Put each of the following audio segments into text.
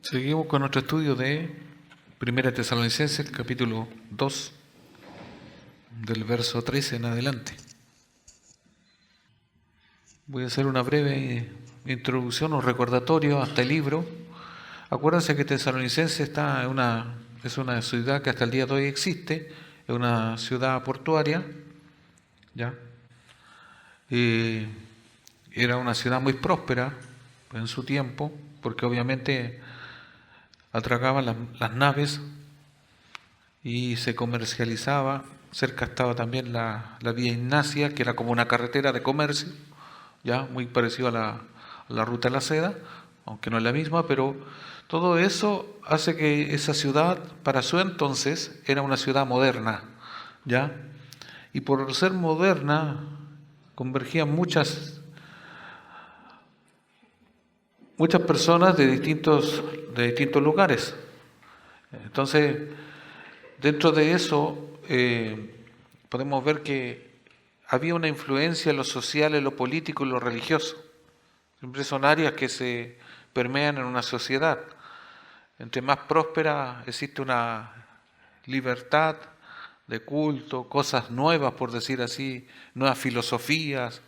Seguimos con nuestro estudio de Primera Tesalonicenses, capítulo 2, del verso 13 en adelante. Voy a hacer una breve introducción o recordatorio a este libro. Acuérdense que Tesalonicenses es una ciudad que hasta el día de hoy existe, es una ciudad portuaria, ¿ya? Era una ciudad muy próspera en su tiempo, porque obviamente atracaban las naves y se comercializaba. Cerca estaba también la vía Ignacia, que era como una carretera de comercio, ya muy parecido a la ruta de la seda, aunque no es la misma, pero todo eso hace que esa ciudad, para su entonces, era una ciudad moderna, ya, y por ser moderna convergían muchas personas de distintos lugares. Entonces, dentro de eso, podemos ver que había una influencia en lo social, en lo político y lo religioso. Siempre son áreas que se permean en una sociedad. Entre más próspera existe una libertad de culto, cosas nuevas, por decir así, nuevas filosofías,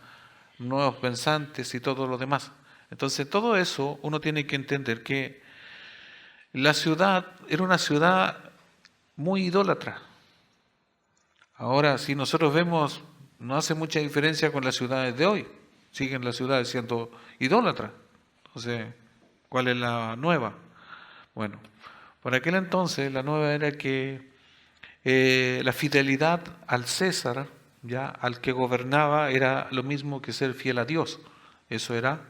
nuevos pensantes y todo lo demás. Entonces, todo eso uno tiene que entender que la ciudad era una ciudad muy idólatra. Ahora, si nosotros vemos, no hace mucha diferencia con las ciudades de hoy. Siguen las ciudades siendo idólatras. Entonces, ¿cuál es la nueva? Bueno, por aquel entonces la nueva era que la fidelidad al César, ya al que gobernaba, era lo mismo que ser fiel a Dios. Eso era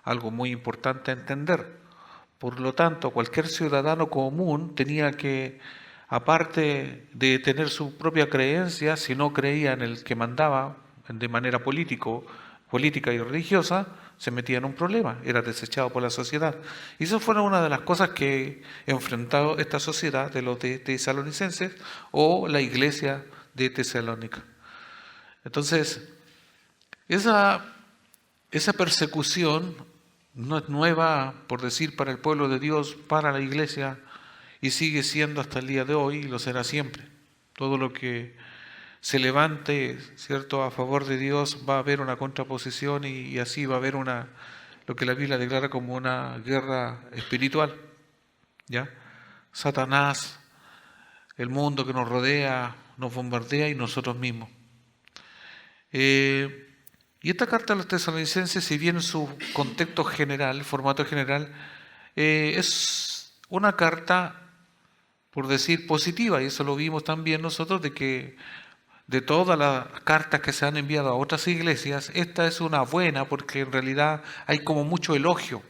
algo muy importante a entender. Por lo tanto, cualquier ciudadano común tenía que, aparte de tener su propia creencia, si no creía en el que mandaba de manera política y religiosa, se metía en un problema, era desechado por la sociedad. Y eso fue una de las cosas que enfrentó esta sociedad de los tesalonicenses o la iglesia de Tesalónica. Entonces, esa persecución no es nueva, por decir, para el pueblo de Dios, para la iglesia, y sigue siendo hasta el día de hoy y lo será siempre. Todo lo que se levante, ¿cierto?, a favor de Dios, va a haber una contraposición y así va a haber lo que la Biblia declara como una guerra espiritual, ¿ya? Satanás, el mundo que nos rodea, nos bombardea y nosotros mismos. Y esta carta a los tesalonicenses, si bien en su contexto general, formato general, es una carta, por decir, positiva, y eso lo vimos también nosotros, de que de todas las cartas que se han enviado a otras iglesias, esta es una buena, porque en realidad hay como mucho elogio,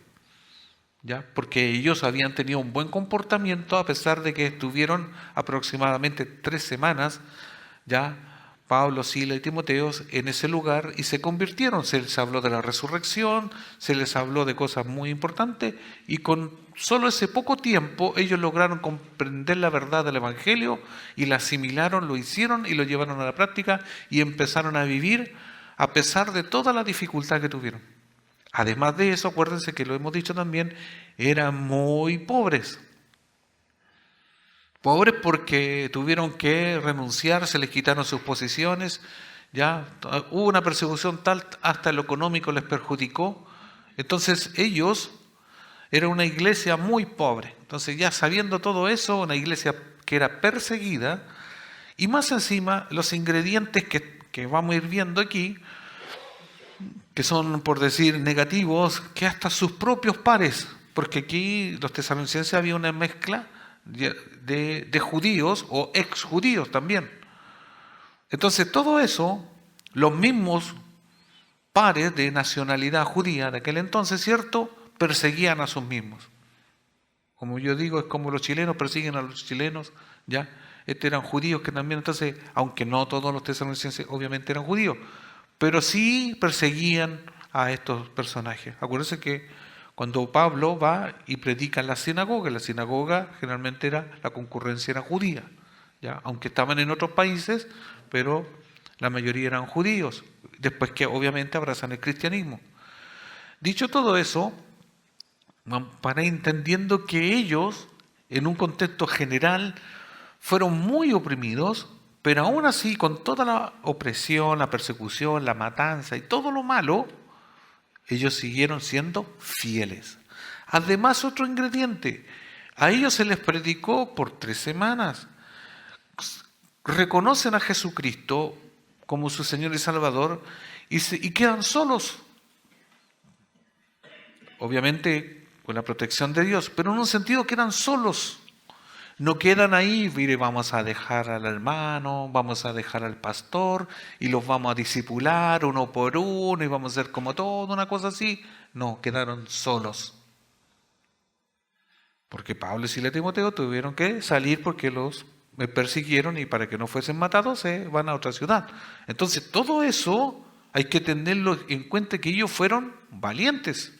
¿ya? Porque ellos habían tenido un buen comportamiento a pesar de que estuvieron aproximadamente 3 semanas, ¿ya?, Pablo, Sila y Timoteo en ese lugar y se convirtieron. Se les habló de la resurrección, se les habló de cosas muy importantes y con solo ese poco tiempo ellos lograron comprender la verdad del Evangelio y la asimilaron, lo hicieron y lo llevaron a la práctica y empezaron a vivir a pesar de toda la dificultad que tuvieron. Además de eso, acuérdense que lo hemos dicho también, eran muy pobres. Pobres porque tuvieron que renunciar, se les quitaron sus posiciones, ya hubo una persecución tal hasta lo económico les perjudicó. Entonces ellos eran una iglesia muy pobre. Entonces ya sabiendo todo eso, una iglesia que era perseguida y más encima los ingredientes que vamos a ir viendo aquí, que son por decir negativos, que hasta sus propios pares, porque aquí los tesalonicenses había una mezcla de judíos o ex judíos también. Entonces todo eso, los mismos pares de nacionalidad judía de aquel entonces, ¿cierto?, perseguían a sus mismos. Como yo digo, es como los chilenos persiguen a los chilenos, ¿ya? Eran judíos que también, entonces, aunque no todos los tesalonicenses obviamente eran judíos, pero sí perseguían a estos personajes. Acuérdense que cuando Pablo va y predica en la sinagoga generalmente la concurrencia era judía, ¿ya? Aunque estaban en otros países, pero la mayoría eran judíos, después que obviamente abrazan el cristianismo. Dicho todo eso, para ir entendiendo que ellos, en un contexto general, fueron muy oprimidos, pero aún así, con toda la opresión, la persecución, la matanza y todo lo malo, ellos siguieron siendo fieles. Además, otro ingrediente, a ellos se les predicó por 3 semanas. Reconocen a Jesucristo como su Señor y Salvador y quedan solos. Obviamente con la protección de Dios, pero en un sentido quedan solos. No quedan ahí, mire, vamos a dejar al hermano, vamos a dejar al pastor y los vamos a discipular uno por uno y vamos a hacer como todo, una cosa así. No, quedaron solos. Porque Pablo y Silas y Timoteo tuvieron que salir porque los persiguieron y para que no fuesen matados se van a otra ciudad. Entonces todo eso hay que tenerlo en cuenta, que ellos fueron valientes.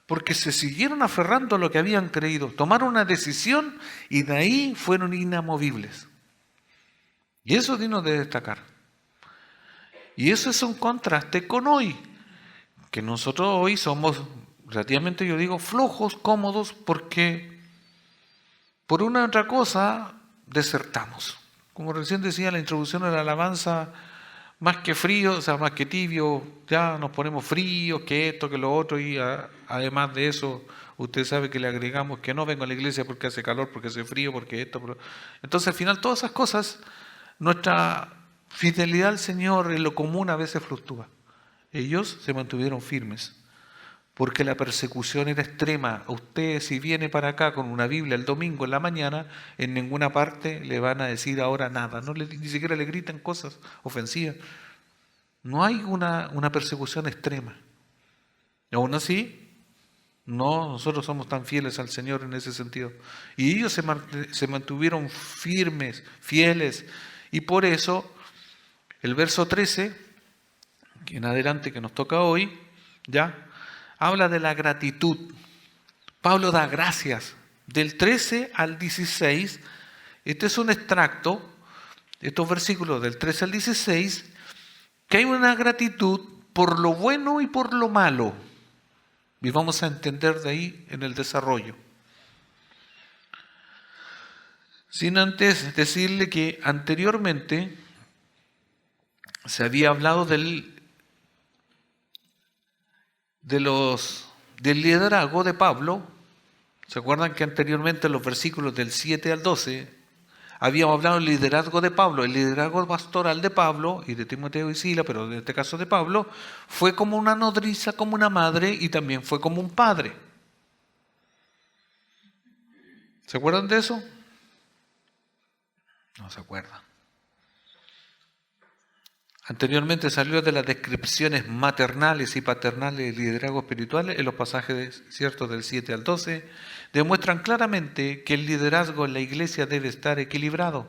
Porque se siguieron aferrando a lo que habían creído, tomaron una decisión y de ahí fueron inamovibles. Y eso es digno de destacar. Y eso es un contraste con hoy, que nosotros hoy somos relativamente, yo digo, flojos, cómodos, porque por una u otra cosa desertamos. Como recién decía en la introducción de la alabanza, más que frío, o sea, más que tibio, ya nos ponemos fríos, que esto, que lo otro, y además de eso, usted sabe que le agregamos que no vengo a la iglesia porque hace calor, porque hace frío, porque esto. Entonces, al final, todas esas cosas, nuestra fidelidad al Señor en lo común a veces fluctúa. Ellos se mantuvieron firmes, porque la persecución era extrema. A usted, si viene para acá con una Biblia el domingo en la mañana, en ninguna parte le van a decir ahora nada, ni siquiera le gritan cosas ofensivas. No hay una persecución extrema. Aún así, no, nosotros somos tan fieles al Señor en ese sentido. Y ellos se mantuvieron firmes, fieles, y por eso el verso 13, que en adelante que nos toca hoy, ya, habla de la gratitud. Pablo da gracias. Del 13 al 16, este es un extracto, estos versículos del 13 al 16, que hay una gratitud por lo bueno y por lo malo. Y vamos a entender de ahí en el desarrollo. Sin antes decirle que anteriormente se había hablado del liderazgo de Pablo. ¿Se acuerdan que anteriormente en los versículos del 7 al 12 habíamos hablado del liderazgo de Pablo? El liderazgo pastoral de Pablo y de Timoteo y Silas, pero en este caso de Pablo, fue como una nodriza, como una madre y también fue como un padre. ¿Se acuerdan de eso? No se acuerdan. Anteriormente salió de las descripciones maternales y paternales de liderazgo espiritual en los pasajes ciertos del 7 al 12, demuestran claramente que el liderazgo en la iglesia debe estar equilibrado.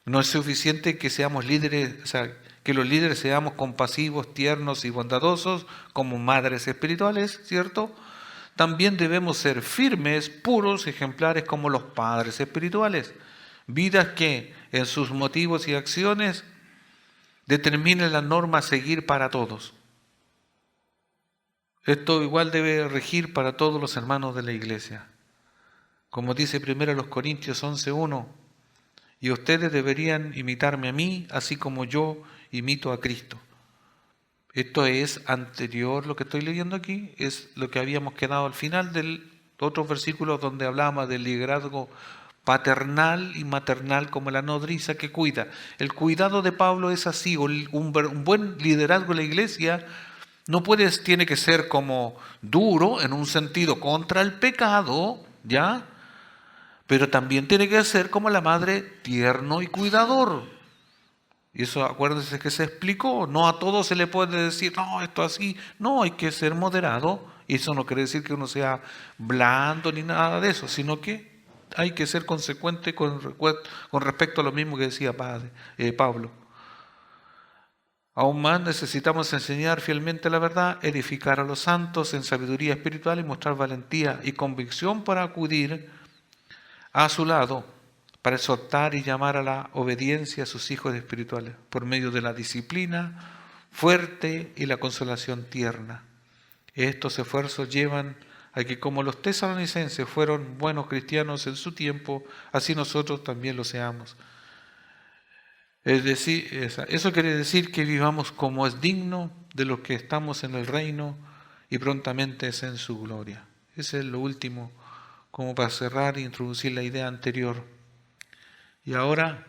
No es suficiente que seamos líderes, o sea, que los líderes seamos compasivos, tiernos y bondadosos como madres espirituales, ¿cierto? También debemos ser firmes, puros, ejemplares como los padres espirituales. Vidas que en sus motivos y acciones determinen la norma a seguir para todos. Esto igual debe regir para todos los hermanos de la iglesia. Como dice primero los Corintios 11:1, y ustedes deberían imitarme a mí, así como yo imito a Cristo. Esto es anterior, lo que estoy leyendo aquí, es lo que habíamos quedado al final de otros versículos donde hablábamos del liderazgo paternal y maternal como la nodriza que cuida. El cuidado de Pablo es así, un buen liderazgo en la iglesia tiene que ser como duro en un sentido contra el pecado, ¿ya? Pero también tiene que ser como la madre, tierno y cuidador. Y eso, acuérdense que se explicó, no a todos se le puede decir, no, esto así, no, hay que ser moderado, y eso no quiere decir que uno sea blando ni nada de eso, sino que hay que ser consecuente con respecto a lo mismo que decía Pablo. Aún más necesitamos enseñar fielmente la verdad, edificar a los santos en sabiduría espiritual y mostrar valentía y convicción para acudir a su lado, para exhortar y llamar a la obediencia a sus hijos espirituales, por medio de la disciplina fuerte y la consolación tierna. Estos esfuerzos llevan a que como los tesalonicenses fueron buenos cristianos en su tiempo, así nosotros también lo seamos. Es decir, eso quiere decir que vivamos como es digno de los que estamos en el reino y prontamente es en su gloria. Ese es lo último, como para cerrar e introducir la idea anterior. Y ahora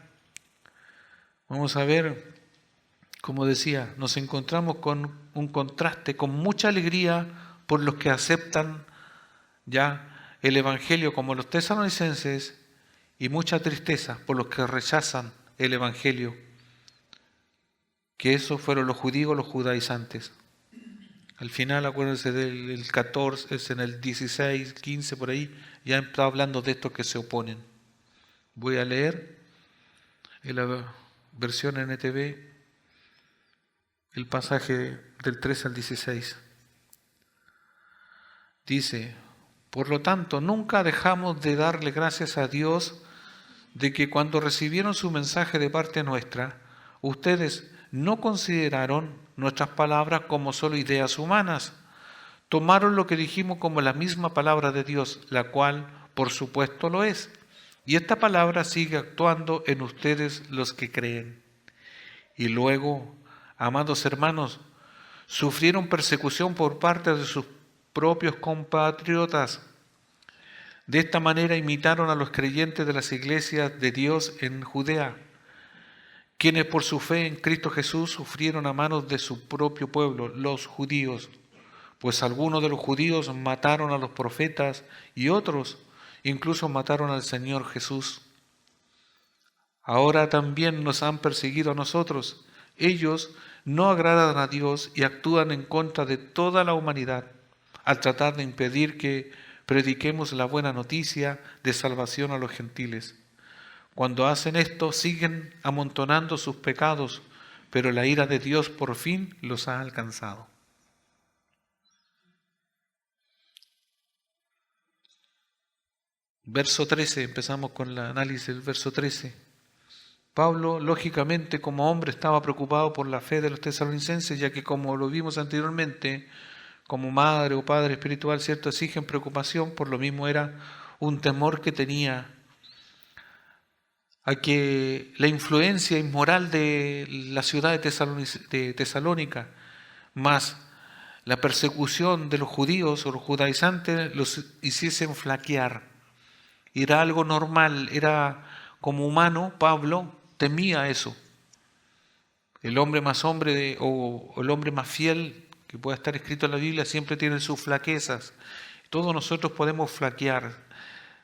vamos a ver, como decía, nos encontramos con un contraste, con mucha alegría por los que aceptan ya el Evangelio como los tesalonicenses y mucha tristeza por los que rechazan el Evangelio, que esos fueron los judíos, los judaizantes. Al final, acuérdense del 14, es en el 16, 15 por ahí, ya está hablando de estos que se oponen. Voy a leer en la versión NTV el pasaje del 13 al 16. Dice: por lo tanto, nunca dejamos de darle gracias a Dios de que cuando recibieron su mensaje de parte nuestra, ustedes no consideraron nuestras palabras como solo ideas humanas. Tomaron lo que dijimos como la misma palabra de Dios, la cual, por supuesto, lo es. Y esta palabra sigue actuando en ustedes los que creen. Y luego, amados hermanos, sufrieron persecución por parte de sus propios compatriotas. De esta manera imitaron a los creyentes de las iglesias de Dios en Judea, quienes por su fe en Cristo Jesús sufrieron a manos de su propio pueblo, los judíos. Pues algunos de los judíos mataron a los profetas y otros incluso mataron al Señor Jesús. Ahora también nos han perseguido a nosotros. Ellos no agradan a Dios y actúan en contra de toda la humanidad al tratar de impedir que prediquemos la buena noticia de salvación a los gentiles. Cuando hacen esto, siguen amontonando sus pecados, pero la ira de Dios por fin los ha alcanzado. Verso 13, empezamos con el análisis del verso 13. Pablo, lógicamente, como hombre, estaba preocupado por la fe de los tesalonicenses, ya que, como lo vimos anteriormente, como madre o padre espiritual, ¿cierto?, exigen preocupación. Por lo mismo era un temor que tenía a que la influencia inmoral de la ciudad de Tesalónica, más la persecución de los judíos o los judaizantes, los hiciesen flaquear. Era algo normal, era como humano. Pablo temía eso. El hombre más hombre o el hombre más fiel que pueda estar escrito en la Biblia siempre tiene sus flaquezas. Todos nosotros podemos flaquear.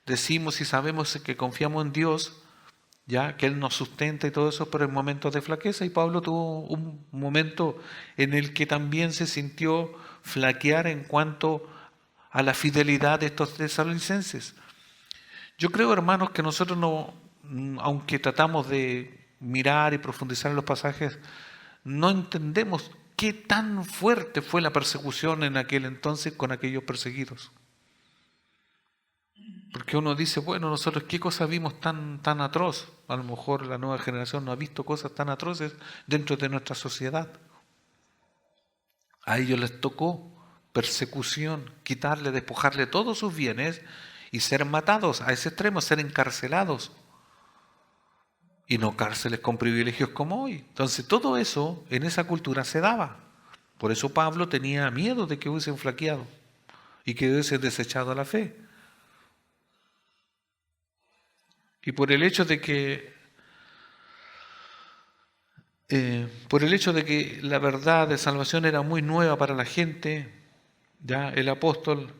Decimos y sabemos que confiamos en Dios, ya que Él nos sustenta y todo eso, pero en momentos de flaqueza. Y Pablo tuvo un momento en el que también se sintió flaquear en cuanto a la fidelidad de estos tesalonicenses. Yo creo, hermanos, que nosotros no, aunque tratamos de mirar y profundizar en los pasajes, no entendemos qué tan fuerte fue la persecución en aquel entonces con aquellos perseguidos. Porque uno dice, bueno, nosotros qué cosa vimos tan atroz. A lo mejor la nueva generación no ha visto cosas tan atroces dentro de nuestra sociedad. A ellos les tocó persecución, quitarle, despojarle todos sus bienes y ser matados a ese extremo, ser encarcelados. Y no cárceles con privilegios como hoy. Entonces todo eso en esa cultura se daba. Por eso Pablo tenía miedo de que hubiesen flaqueado y que hubiesen desechado la fe. Y por el hecho de que la verdad de salvación era muy nueva para la gente, ya el apóstol,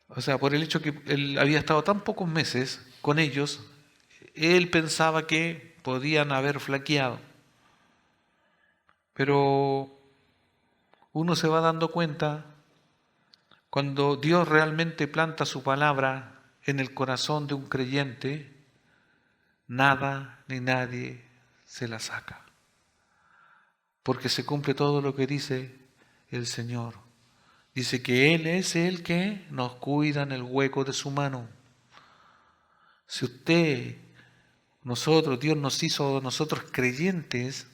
o sea, por el hecho que él había estado tan pocos meses con ellos, él pensaba que podían haber flaqueado. Pero uno se va dando cuenta cuando Dios realmente planta su palabra en el corazón de un creyente, nada ni nadie se la saca. Porque se cumple todo lo que dice el Señor. Dice que Él es el que nos cuida en el hueco de su mano. Si Dios nos hizo nosotros creyentes,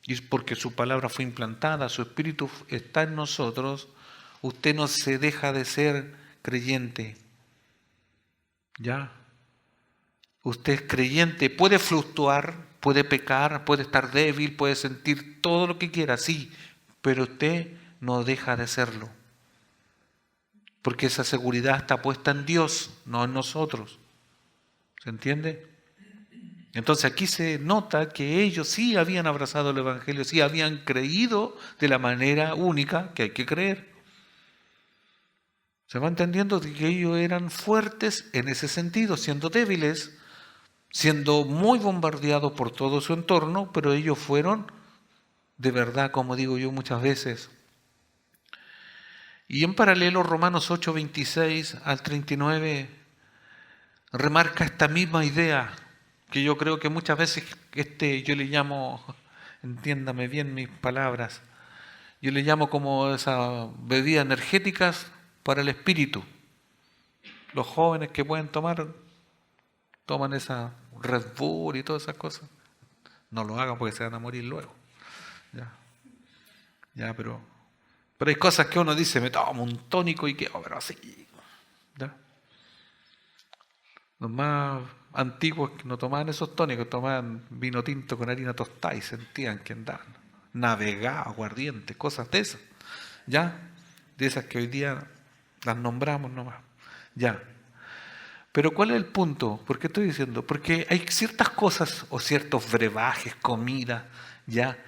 y es porque su palabra fue implantada, su espíritu está en nosotros, usted no se deja de ser creyente. ¿Ya? Usted es creyente, puede fluctuar, puede pecar, puede estar débil, puede sentir todo lo que quiera, sí, pero usted no deja de serlo. Porque esa seguridad está puesta en Dios, no en nosotros. ¿Se entiende? Entonces aquí se nota que ellos sí habían abrazado el Evangelio, sí habían creído de la manera única que hay que creer. Se va entendiendo de que ellos eran fuertes en ese sentido, siendo débiles, siendo muy bombardeados por todo su entorno, pero ellos fueron de verdad, como digo yo muchas veces. Y en paralelo, Romanos 8, 26 al 39 remarca esta misma idea, que yo creo que muchas veces yo le llamo, entiéndame bien mis palabras, yo le llamo como esas bebidas energéticas para el espíritu. Los jóvenes que pueden tomar, toman esa Red Bull y todas esas cosas. No lo hagan porque se van a morir luego. Ya, pero hay cosas que uno dice, me tomo un tónico y quedo, pero así. ¿Ya? Los más antiguos que no tomaban esos tónicos, tomaban vino tinto con harina tostada y sentían que andaban navegados, aguardientes, cosas de esas. ¿Ya? De esas que hoy día las nombramos nomás. Ya. Pero ¿cuál es el punto? ¿Por qué estoy diciendo? Porque hay ciertas cosas o ciertos brebajes, comida, ya,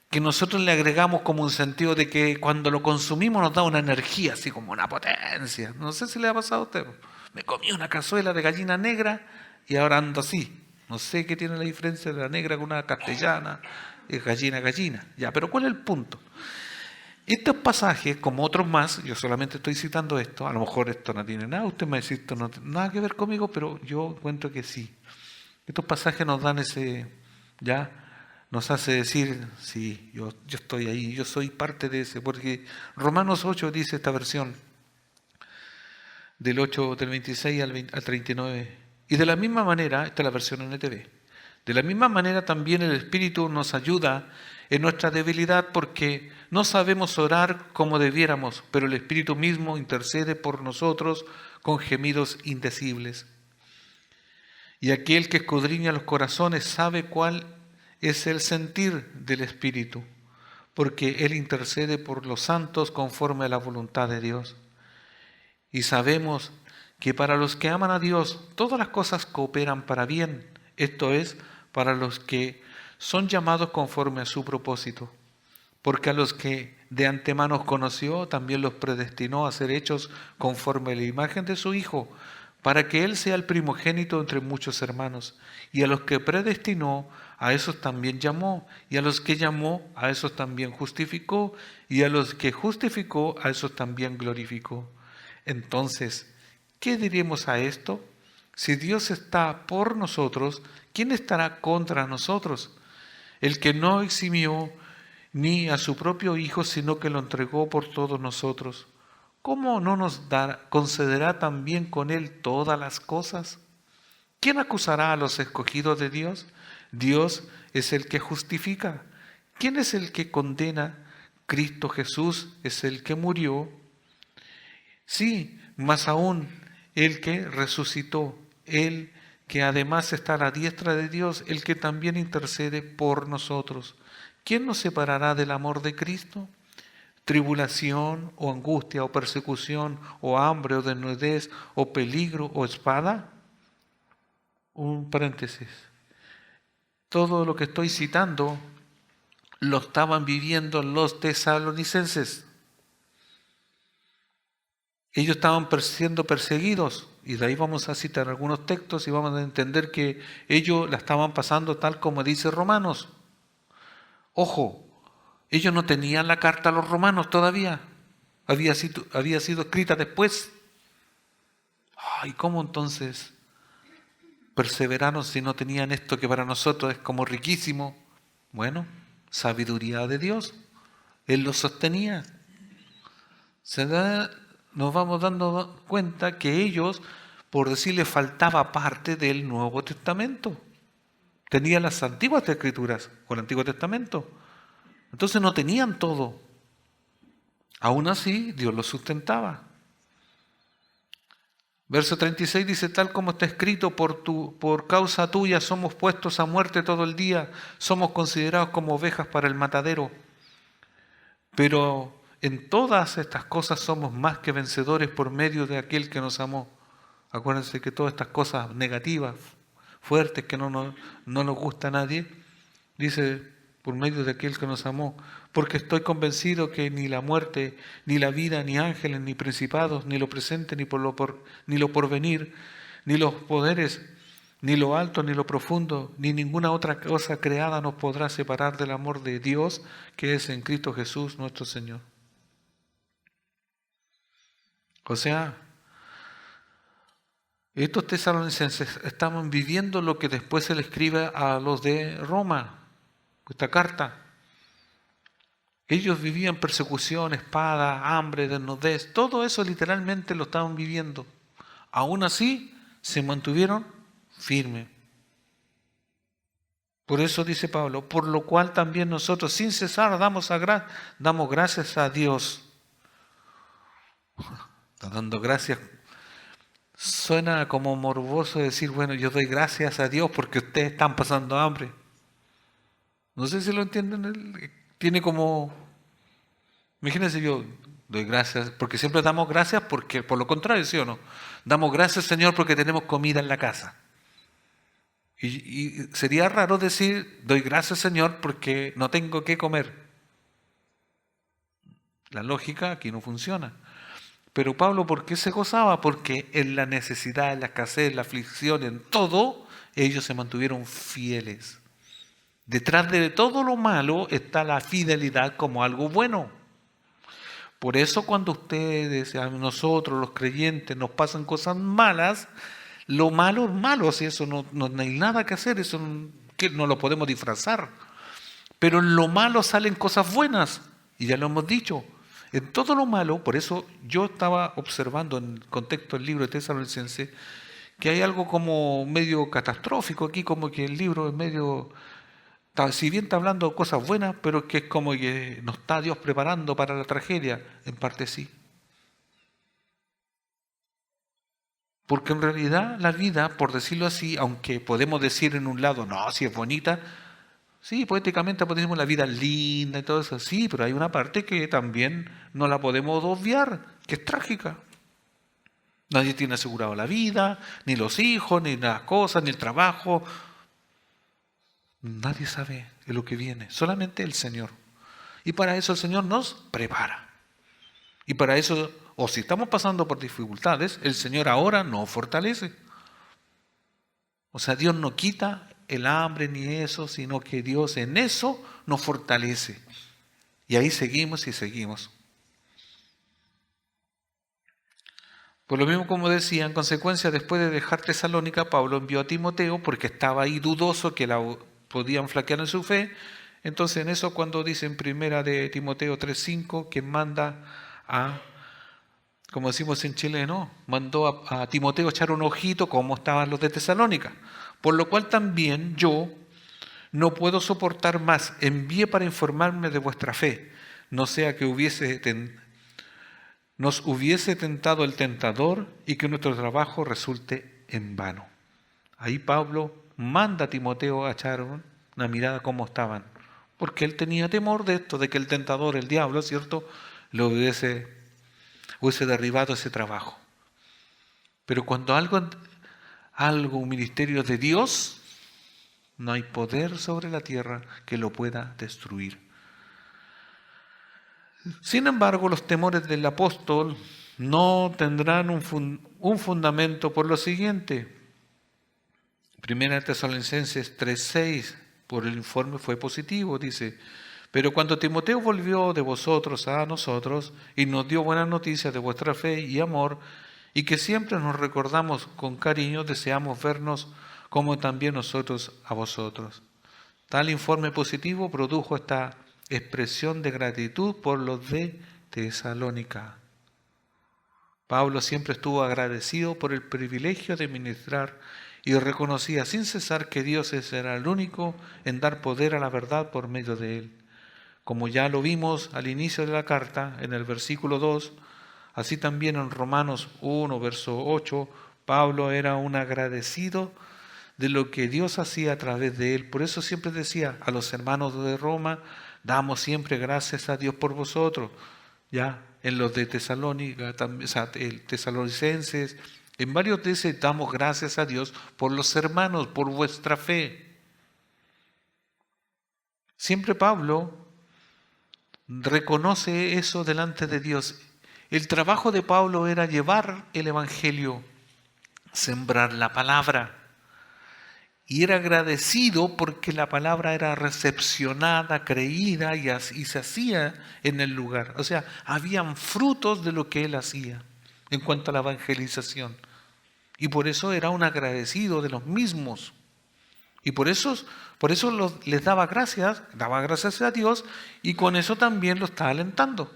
que nosotros le agregamos como un sentido de que cuando lo consumimos nos da una energía, así como una potencia. No sé si le ha pasado a usted. Me comí una cazuela de gallina negra y ahora ando así. No sé qué tiene la diferencia de la negra con una castellana, es gallina. Ya, pero ¿cuál es el punto? Estos pasajes, como otros más, yo solamente estoy citando esto, a lo mejor esto no tiene nada, usted me dice esto no tiene nada que ver conmigo, pero yo encuentro que sí. Estos pasajes nos dan ya, nos hace decir, sí, yo estoy ahí, yo soy parte de ese, porque Romanos 8 dice esta versión, del 26 al 39, y de la misma manera, esta es la versión NTV, de la misma manera también el Espíritu nos ayuda en nuestra debilidad porque no sabemos orar como debiéramos, pero el Espíritu mismo intercede por nosotros con gemidos indecibles. Y aquel que escudriña los corazones sabe cuál es el sentir del Espíritu, porque Él intercede por los santos conforme a la voluntad de Dios. Y sabemos que para los que aman a Dios, todas las cosas cooperan para bien, esto es, para los que son llamados conforme a su propósito. Porque a los que de antemano conoció, también los predestinó a ser hechos conforme a la imagen de su Hijo, para que Él sea el primogénito entre muchos hermanos. Y a los que predestinó, a esos también llamó. Y a los que llamó, a esos también justificó. Y a los que justificó, a esos también glorificó. Entonces, ¿qué diremos a esto? Si Dios está por nosotros, ¿quién estará contra nosotros? El que no eximió ni a su propio Hijo, sino que lo entregó por todos nosotros, ¿cómo no nos concederá también con Él todas las cosas? ¿Quién acusará a los escogidos de Dios? Dios es el que justifica. ¿Quién es el que condena? Cristo Jesús es el que murió. Sí, más aún, el que resucitó, el que además está a la diestra de Dios, el que también intercede por nosotros. ¿Quién nos separará del amor de Cristo? ¿Tribulación o angustia o persecución o hambre o desnudez o peligro o espada? Un paréntesis. Todo lo que estoy citando lo estaban viviendo los tesalonicenses. Ellos estaban siendo perseguidos, y de ahí vamos a citar algunos textos y vamos a entender que ellos la estaban pasando tal como dice Romanos. Ojo, ellos no tenían la carta a los romanos todavía, había sido escrita después. ¿Y cómo entonces perseveraron si no tenían esto que para nosotros es como riquísimo? Bueno, sabiduría de Dios, Él lo sostenía. Nos vamos dando cuenta que ellos, por decirle, faltaba parte del Nuevo Testamento. Tenían las antiguas escrituras o el Antiguo Testamento. Entonces no tenían todo. Aún así, Dios los sustentaba. Verso 36 dice, tal como está escrito, por causa tuya somos puestos a muerte todo el día, somos considerados como ovejas para el matadero. Pero en todas estas cosas somos más que vencedores por medio de aquel que nos amó. Acuérdense que todas estas cosas negativas, fuertes, que no nos gusta a nadie, dice, por medio de aquel que nos amó. Porque estoy convencido que ni la muerte, ni la vida, ni ángeles, ni principados, ni lo presente, ni lo porvenir, ni los poderes, ni lo alto, ni lo profundo, ni ninguna otra cosa creada nos podrá separar del amor de Dios que es en Cristo Jesús nuestro Señor. O sea, estos tesalonicenses estaban viviendo lo que después se le escribe a los de Roma, esta carta. Ellos vivían persecución, espada, hambre, desnudez, todo eso literalmente lo estaban viviendo. Aún así, se mantuvieron firmes. Por eso dice Pablo, por lo cual también nosotros sin cesar damos gracias a Dios. Está dando gracias. Suena como morboso decir, bueno, yo doy gracias a Dios porque ustedes están pasando hambre. No sé si lo entienden. Tiene como, imagínense, yo doy gracias, porque siempre damos gracias porque, por lo contrario, ¿sí o no? Damos gracias, Señor, porque tenemos comida en la casa. Y sería raro decir, doy gracias, Señor, porque no tengo que comer. La lógica aquí no funciona. Pero Pablo, ¿por qué se gozaba? Porque en la necesidad, en la escasez, en la aflicción, en todo, ellos se mantuvieron fieles. Detrás de todo lo malo está la fidelidad como algo bueno. Por eso cuando ustedes, a nosotros los creyentes, nos pasan cosas malas, lo malo es malo, si eso no hay nada que hacer, eso no lo podemos disfrazar. Pero en lo malo salen cosas buenas, y ya lo hemos dicho. En todo lo malo, por eso yo estaba observando en el contexto del libro de Tesalonicenses, que hay algo como medio catastrófico aquí, como que el libro es medio, si bien está hablando de cosas buenas, pero que es como que nos está Dios preparando para la tragedia, en parte sí. Porque en realidad la vida, por decirlo así, aunque podemos decir en un lado, no, si es bonita, sí, poéticamente podemos la vida es linda y todo eso, sí, pero hay una parte que también no la podemos obviar, que es trágica. Nadie tiene asegurado la vida, ni los hijos, ni las cosas, ni el trabajo. Nadie sabe de lo que viene, solamente el Señor. Y para eso el Señor nos prepara. Y para eso, o si estamos pasando por dificultades, el Señor ahora nos fortalece. O sea, Dios no quita el hambre ni eso, sino que Dios en eso nos fortalece. Y ahí seguimos y seguimos. Por lo mismo, como decía, en consecuencia, después de dejar Tesalónica, Pablo envió a Timoteo porque estaba ahí dudoso que podían flaquear en su fe. Entonces, en eso, cuando dice en primera de Timoteo 3:5, que manda como decimos en chileno, mandó a Timoteo a echar un ojito cómo estaban los de Tesalónica. Por lo cual también yo no puedo soportar más, envié para informarme de vuestra fe, no sea que nos hubiese tentado el tentador y que nuestro trabajo resulte en vano. Ahí Pablo manda a Timoteo a echar una mirada cómo estaban, porque él tenía temor de esto, de que el tentador, el diablo, ¿cierto?, lo hubiese derribado ese trabajo. Pero cuando un ministerio de Dios, no hay poder sobre la tierra que lo pueda destruir. Sin embargo, los temores del apóstol no tendrán un fundamento por lo siguiente. Primera Tesalonicenses 3:6, por el informe fue positivo, dice: pero cuando Timoteo volvió de vosotros a nosotros y nos dio buenas noticias de vuestra fe y amor, y que siempre nos recordamos con cariño, deseamos vernos como también nosotros a vosotros. Tal informe positivo produjo esta expresión de gratitud por los de Tesalónica. Pablo siempre estuvo agradecido por el privilegio de ministrar y reconocía sin cesar que Dios era el único en dar poder a la verdad por medio de él. Como ya lo vimos al inicio de la carta, en el versículo 2, así también en Romanos 1, verso 8, Pablo era un agradecido de lo que Dios hacía a través de él. Por eso siempre decía a los hermanos de Roma, damos siempre gracias a Dios por vosotros. Ya en los de Tesalónica, o sea, tesalonicenses, en varios de esos damos gracias a Dios por los hermanos, por vuestra fe. Siempre Pablo reconoce eso delante de Dios. El trabajo de Pablo era llevar el Evangelio, sembrar la palabra. Y era agradecido porque la palabra era recepcionada, creída y se hacía en el lugar. O sea, habían frutos de lo que él hacía en cuanto a la evangelización. Y por eso era un agradecido de los mismos. Y por eso les daba gracias a Dios y con eso también lo está alentando.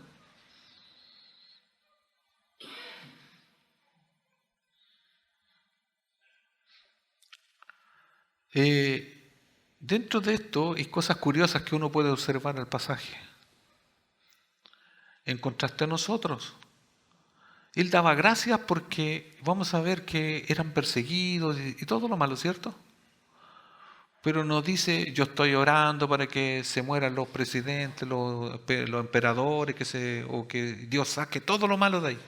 Dentro de esto hay cosas curiosas que uno puede observar al pasaje. En contraste a nosotros, él daba gracias porque vamos a ver que eran perseguidos y todo lo malo, ¿cierto? Pero no dice, yo estoy orando para que se mueran los presidentes, los emperadores, o que Dios saque todo lo malo de ahí.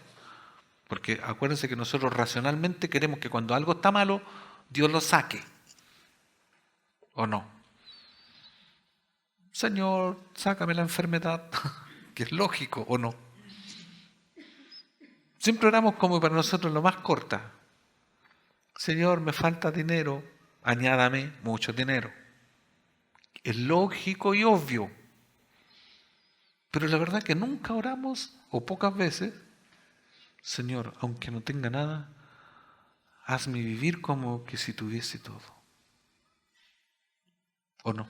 Porque acuérdense que nosotros racionalmente queremos que cuando algo está malo, Dios lo saque. ¿O no? Señor, sácame la enfermedad, que es lógico, ¿o no? Siempre oramos como para nosotros lo más corta. Señor, me falta dinero, añádame mucho dinero. Es lógico y obvio. Pero la verdad que nunca oramos, o pocas veces, Señor, aunque no tenga nada, hazme vivir como que si tuviese todo. ¿O no?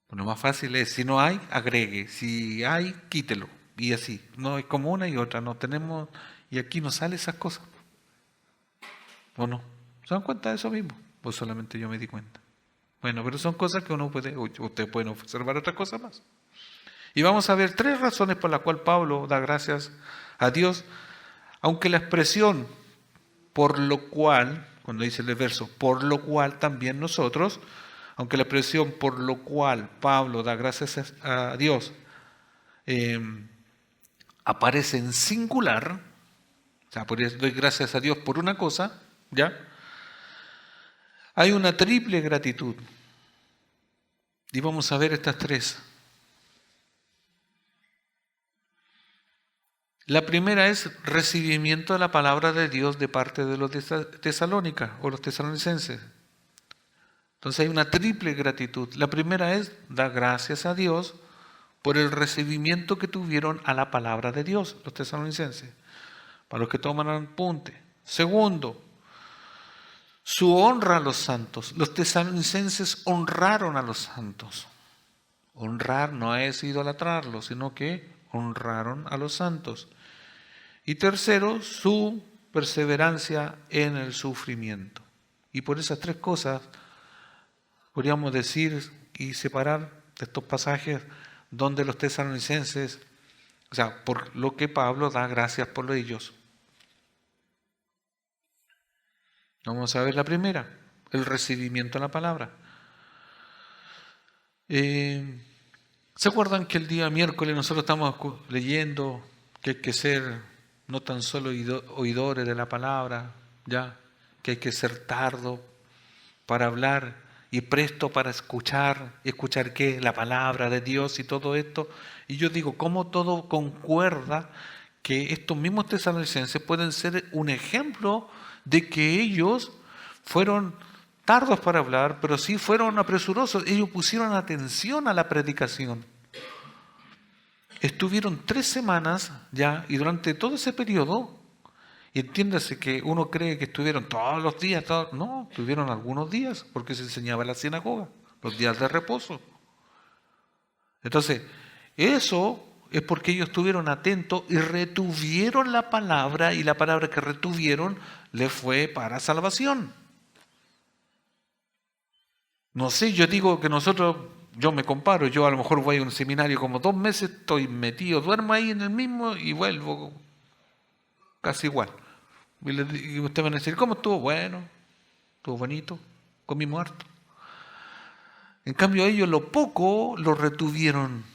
Lo más fácil es, si no hay, agregue. Si hay, quítelo. Y así. No es como una y otra. No tenemos, y aquí no salen esas cosas. ¿O no? ¿Se dan cuenta de eso mismo? Pues solamente yo me di cuenta. Bueno, pero son cosas que uno puede, ustedes pueden observar otras cosas más. Y vamos a ver 3 razones por las cuales Pablo da gracias a Dios, aunque la expresión por lo cual, cuando dice el verso, por lo cual también nosotros, aunque la expresión por lo cual Pablo da gracias a Dios aparece en singular, o sea, doy gracias a Dios por una cosa, ¿ya? Hay una triple gratitud. Y vamos a ver estas 3. La primera es recibimiento de la palabra de Dios de parte de los de Tesalónica o los tesalonicenses. Entonces hay una triple gratitud. La primera es dar gracias a Dios por el recibimiento que tuvieron a la palabra de Dios, los tesalonicenses, para los que toman apunte. Segundo, su honra a los santos. Los tesalonicenses honraron a los santos. Honrar no es idolatrarlos, sino que honraron a los santos. Y tercero, su perseverancia en el sufrimiento. Y por esas 3 cosas podríamos decir y separar de estos pasajes donde los tesalonicenses, o sea, por lo que Pablo da gracias por ellos. Vamos a ver la primera, el recibimiento de la palabra. ¿Se acuerdan que el día miércoles nosotros estamos leyendo que hay que ser no tan solo oidores de la palabra, ya, que hay que ser tardo para hablar y presto para escuchar? ¿Escuchar qué? La palabra de Dios y todo esto. Y yo digo, ¿cómo todo concuerda que estos mismos tesalonicenses pueden ser un ejemplo de que ellos fueron tardos para hablar, pero sí fueron apresurosos? Ellos pusieron atención a la predicación. Estuvieron 3 semanas ya, y durante todo ese periodo, y entiéndase que uno cree que estuvieron todos los días, no, estuvieron algunos días, porque se enseñaba en la sinagoga, los días de reposo. Entonces, eso es porque ellos estuvieron atentos y retuvieron la palabra, y la palabra que retuvieron les fue para salvación. No sé, yo digo que nosotros yo me comparo, yo a lo mejor voy a un seminario como 2 meses, estoy metido, duermo ahí en el mismo y vuelvo casi igual. Y usted va a decir, ¿cómo estuvo? Bueno, estuvo bonito, comí muerto. En cambio ellos lo poco lo retuvieron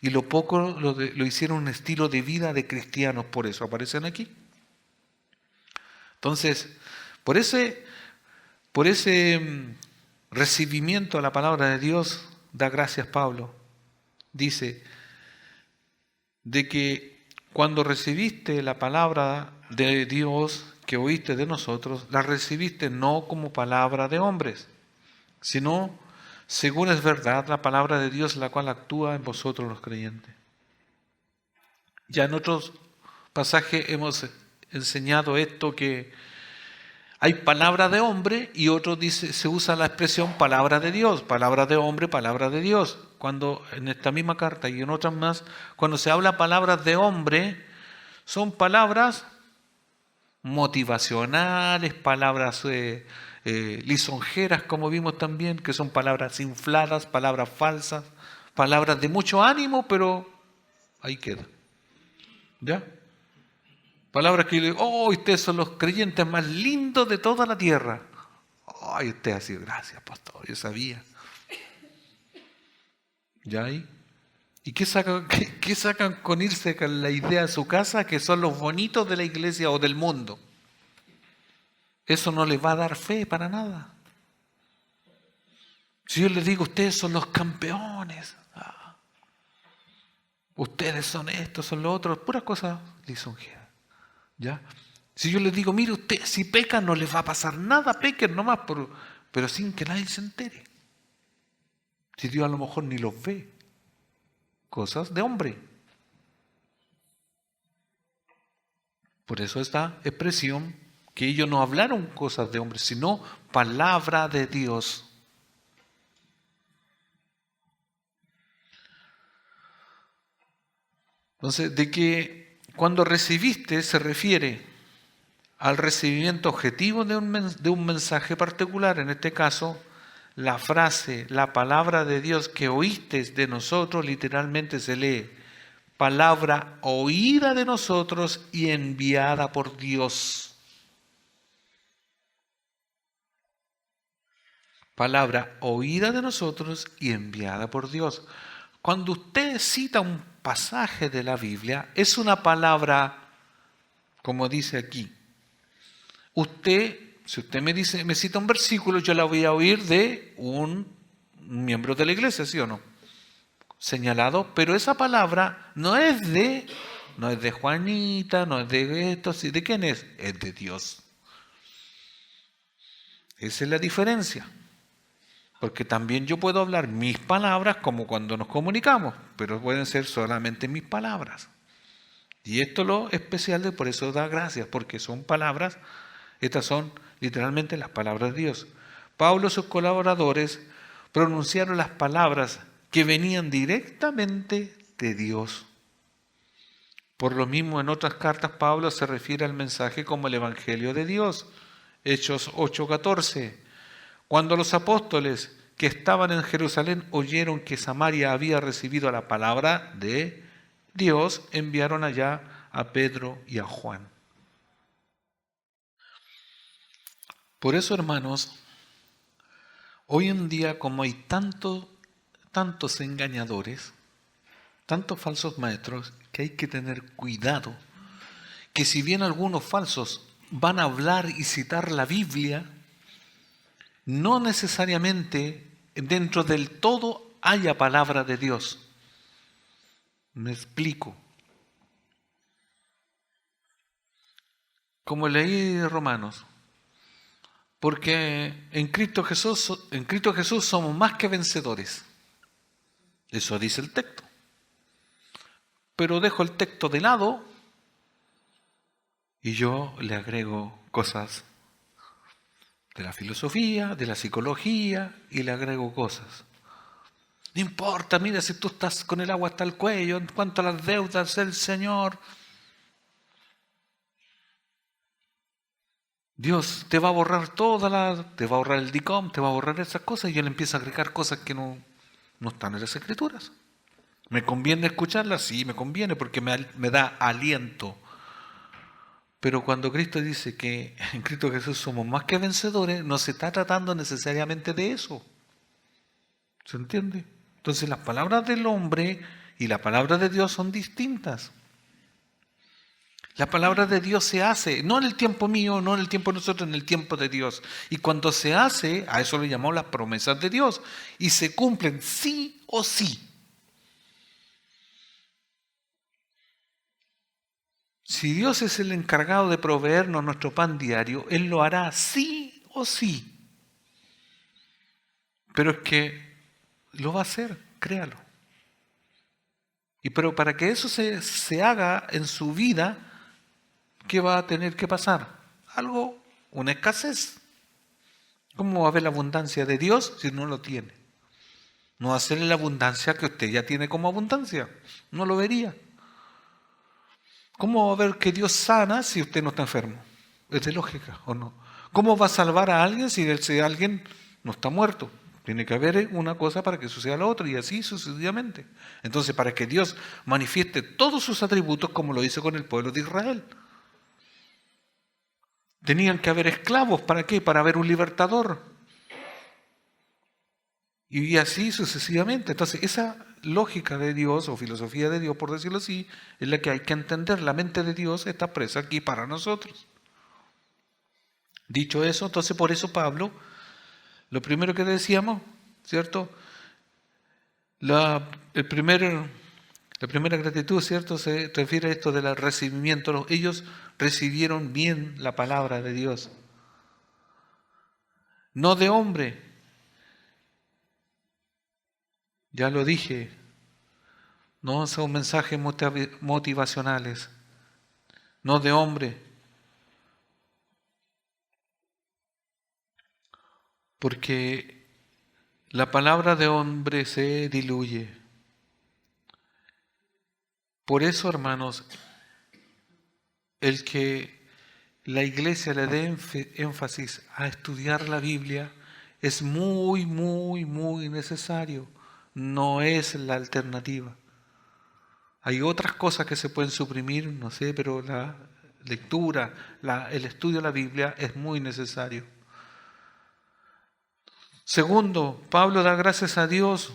y lo poco lo hicieron un estilo de vida de cristianos, por eso aparecen aquí. Entonces, por ese recibimiento a la palabra de Dios, da gracias Pablo. Dice, de que cuando recibiste la palabra de Dios que oíste de nosotros, la recibiste no como palabra de hombres, sino según es verdad la palabra de Dios, la cual actúa en vosotros los creyentes. Ya en otros pasajes hemos enseñado esto, que hay palabra de hombre y otro dice, se usa la expresión palabra de Dios, palabra de hombre, palabra de Dios. Cuando en esta misma carta y en otras más, cuando se habla palabras de hombre, son palabras motivacionales, palabras lisonjeras, como vimos también, que son palabras infladas, palabras falsas, palabras de mucho ánimo, pero ahí queda. ¿Ya? Palabras que le oh, ustedes son los creyentes más lindos de toda la tierra. Ay, usted ha sido, gracias, pastor, yo sabía. ¿Ya ahí? ¿Y qué sacan con irse con la idea a su casa que son los bonitos de la iglesia o del mundo? Eso no les va a dar fe para nada. Si yo les digo, ustedes son los campeones, ustedes son estos, son los otros, pura cosa lisonjera. ¿Ya? Si yo les digo, mire usted, si pecan no les va a pasar nada, pequen nomás, pero sin que nadie se entere. Si Dios a lo mejor ni los ve. Cosas de hombre. Por eso esta expresión, que ellos no hablaron cosas de hombre, sino palabra de Dios. Entonces, de que cuando recibiste se refiere al recibimiento objetivo de un mensaje particular, en este caso, la frase, la palabra de Dios que oíste de nosotros, literalmente se lee, palabra oída de nosotros y enviada por Dios. Palabra oída de nosotros y enviada por Dios. Cuando usted cita un pasaje de la Biblia, es una palabra, como dice aquí. Si usted me cita un versículo, yo la voy a oír de un miembro de la iglesia, ¿sí o no? Señalado, pero esa palabra no es de Juanita, no es de esto, ¿de quién es? Es de Dios. Esa es la diferencia. Porque también yo puedo hablar mis palabras como cuando nos comunicamos, pero pueden ser solamente mis palabras. Y esto es lo especial, por eso da gracias, porque son palabras, estas son literalmente las palabras de Dios. Pablo y sus colaboradores pronunciaron las palabras que venían directamente de Dios. Por lo mismo, en otras cartas Pablo se refiere al mensaje como el Evangelio de Dios. Hechos 8:14. Cuando los apóstoles que estaban en Jerusalén oyeron que Samaria había recibido la palabra de Dios, enviaron allá a Pedro y a Juan. Por eso, hermanos, hoy en día, como hay tantos engañadores, tantos falsos maestros, que hay que tener cuidado, que si bien algunos falsos van a hablar y citar la Biblia, no necesariamente dentro del todo haya palabra de Dios. Me explico. Como leí de Romanos, porque en Cristo Jesús somos más que vencedores. Eso dice el texto. Pero dejo el texto de lado y yo le agrego cosas de la filosofía, de la psicología, y le agrego cosas. No importa, mira, si tú estás con el agua hasta el cuello, en cuanto a las deudas del Señor, Dios te va a borrar te va a borrar el DICOM, te va a borrar esas cosas, y yo le empiezo a agregar cosas que no no están en las Escrituras. ¿Me conviene escucharlas? Sí, me conviene porque me da aliento. Pero cuando Cristo dice que en Cristo Jesús somos más que vencedores, no se está tratando necesariamente de eso. ¿Se entiende? Entonces las palabras del hombre y la palabra de Dios son distintas. La palabra de Dios se hace, no en el tiempo mío, no en el tiempo de nosotros, en el tiempo de Dios. Y cuando se hace, a eso le llamamos las promesas de Dios. Y se cumplen sí o sí. Si Dios es el encargado de proveernos nuestro pan diario, Él lo hará sí o sí. Pero es que lo va a hacer, créalo. Pero para que eso se haga en su vida, ¿qué va a tener que pasar? Algo, una escasez. ¿Cómo va a haber la abundancia de Dios si no lo tiene? No va a ser la abundancia que usted ya tiene como abundancia. No lo vería. ¿Cómo va a ver que Dios sana si usted no está enfermo? ¿Es de lógica o no? ¿Cómo va a salvar a alguien si alguien no está muerto? Tiene que haber una cosa para que suceda la otra y así sucesivamente. Entonces, para que Dios manifieste todos sus atributos como lo hizo con el pueblo de Israel. Tenían que haber esclavos, ¿para qué? Para haber un libertador. Y así sucesivamente. Entonces, esa lógica de Dios o filosofía de Dios, por decirlo así, es la que hay que entender. La mente de Dios está presa aquí para nosotros. Dicho eso, entonces por eso Pablo, lo primero que decíamos, ¿cierto? La primera gratitud, ¿cierto? Se refiere a esto del recibimiento. Ellos recibieron bien la palabra de Dios. No de hombre. Ya lo dije. No son mensajes motivacionales. No de hombre. Porque la palabra de hombre se diluye. Por eso, hermanos, el que la iglesia le dé énfasis a estudiar la Biblia es muy, muy, muy necesario. No es la alternativa. Hay otras cosas que se pueden suprimir, no sé, pero la lectura, el estudio de la Biblia es muy necesario. Segundo, Pablo da gracias a Dios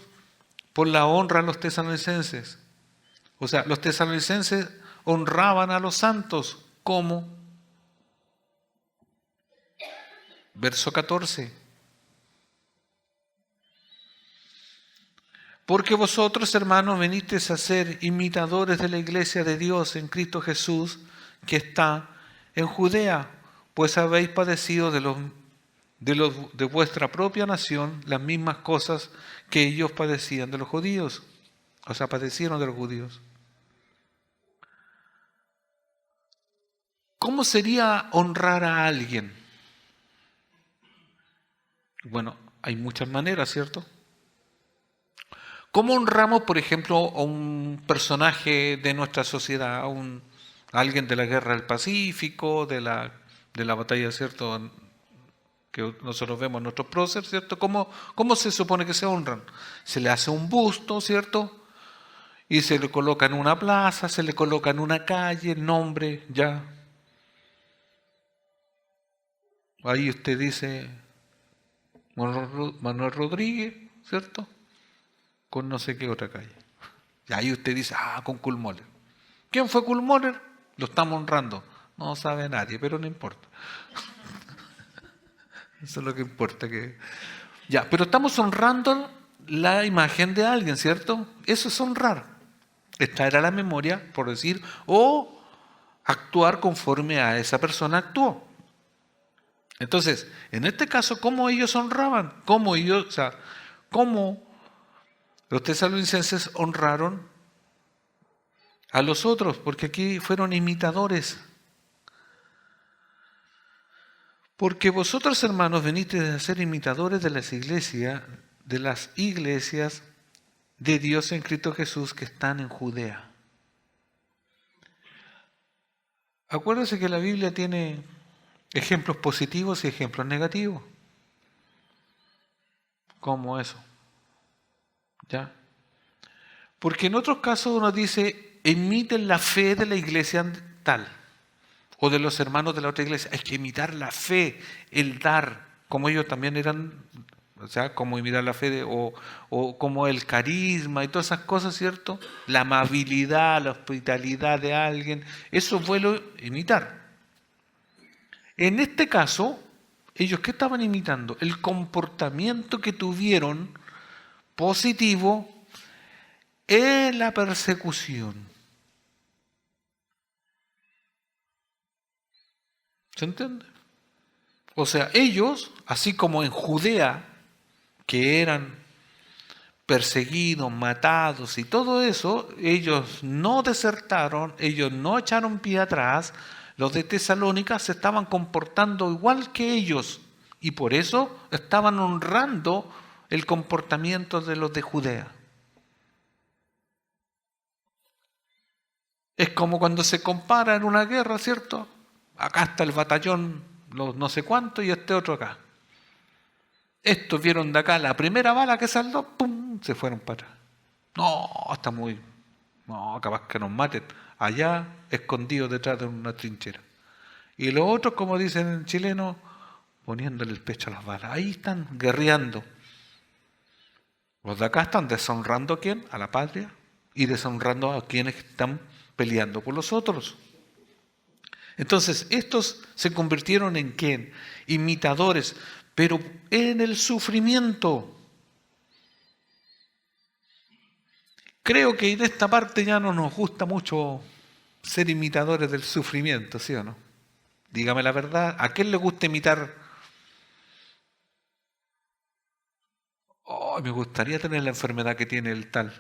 por la honra a los tesalonicenses. O sea, los tesalonicenses honraban a los santos. ¿Cómo? Verso 14. Porque vosotros, hermanos, venisteis a ser imitadores de la iglesia de Dios en Cristo Jesús, que está en Judea, pues habéis padecido de vuestra propia nación las mismas cosas que ellos padecían de los judíos. O sea, padecieron de los judíos. ¿Cómo sería honrar a alguien? Bueno, hay muchas maneras, ¿cierto? ¿Cómo honramos, por ejemplo, a un personaje de nuestra sociedad, a alguien de la Guerra del Pacífico, de la batalla, ¿cierto?, que nosotros vemos en nuestros próceres, ¿cierto? ¿Cómo se supone que se honran? Se le hace un busto, ¿cierto? Y se le coloca en una plaza, se le coloca en una calle, el nombre, ya. Ahí usted dice Manuel Rodríguez, ¿cierto? Con no sé qué otra calle. Y ahí usted dice, con Kulmoller. ¿Quién fue Kulmoller? Lo estamos honrando. No sabe nadie, pero no importa. Eso es lo que importa. Ya, pero estamos honrando la imagen de alguien, ¿cierto? Eso es honrar. Traer a la memoria, por decir, o actuar conforme a esa persona actuó. Entonces, en este caso, ¿cómo ellos honraban? ¿Cómo los tesalonicenses honraron a los otros? Porque aquí fueron imitadores. Porque vosotros, hermanos, venisteis a ser imitadores de las iglesias de Dios en Cristo Jesús que están en Judea. Acuérdense que la Biblia tiene ejemplos positivos y ejemplos negativos. ¿Cómo eso? ¿Ya? Porque en otros casos uno dice, imiten la fe de la iglesia tal, o de los hermanos de la otra iglesia. Hay que imitar la fe, el dar, como ellos también eran, o sea, como imitar la fe, o como el carisma y todas esas cosas, ¿cierto? La amabilidad, la hospitalidad de alguien, eso fue lo imitar. En este caso, ellos ¿qué estaban imitando? El comportamiento que tuvieron positivo en la persecución. ¿Se entiende? O sea, ellos, así como en Judea, que eran perseguidos, matados y todo eso, ellos no desertaron, ellos no echaron pie atrás, los de Tesalónica se estaban comportando igual que ellos y por eso estaban honrando el comportamiento de los de Judea. Es como cuando se compara en una guerra, ¿cierto? Acá está el batallón, los no sé cuánto, y este otro acá. Estos vieron de acá la primera bala que salió, ¡pum!, se fueron para atrás. No, está muy... No, capaz que nos maten. Allá, escondidos detrás de una trinchera. Y los otros, como dicen en chileno, poniéndole el pecho a las balas. Ahí están guerreando. Los de acá están deshonrando a quién, a la patria, y deshonrando a quienes están peleando por los otros. Entonces, estos se convirtieron en ¿quién? Imitadores, pero en el sufrimiento. Creo que en esta parte ya no nos gusta mucho ser imitadores del sufrimiento, ¿sí o no? Dígame la verdad, ¿a quién le gusta imitar? Oh, me gustaría tener la enfermedad que tiene el tal.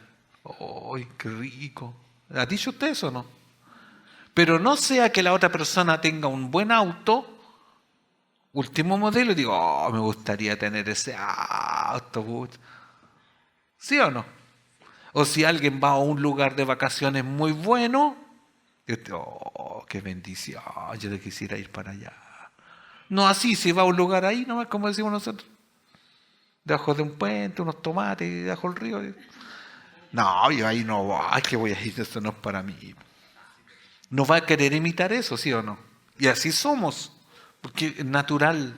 ¡Oh, qué rico! ¿Ha dicho usted eso o no? Pero no sea que la otra persona tenga un buen auto, último modelo, y digo, oh, me gustaría tener ese auto. ¿Sí o no? O si alguien va a un lugar de vacaciones muy bueno, yo te, oh, qué bendición, yo le quisiera ir para allá. No así, si va a un lugar ahí, nomás como decimos nosotros, debajo de un puente, unos tomates, debajo del río. No, yo ahí no voy, que voy a ir, eso no es para mí. No va a querer imitar eso, ¿sí o no? Y así somos, porque es natural.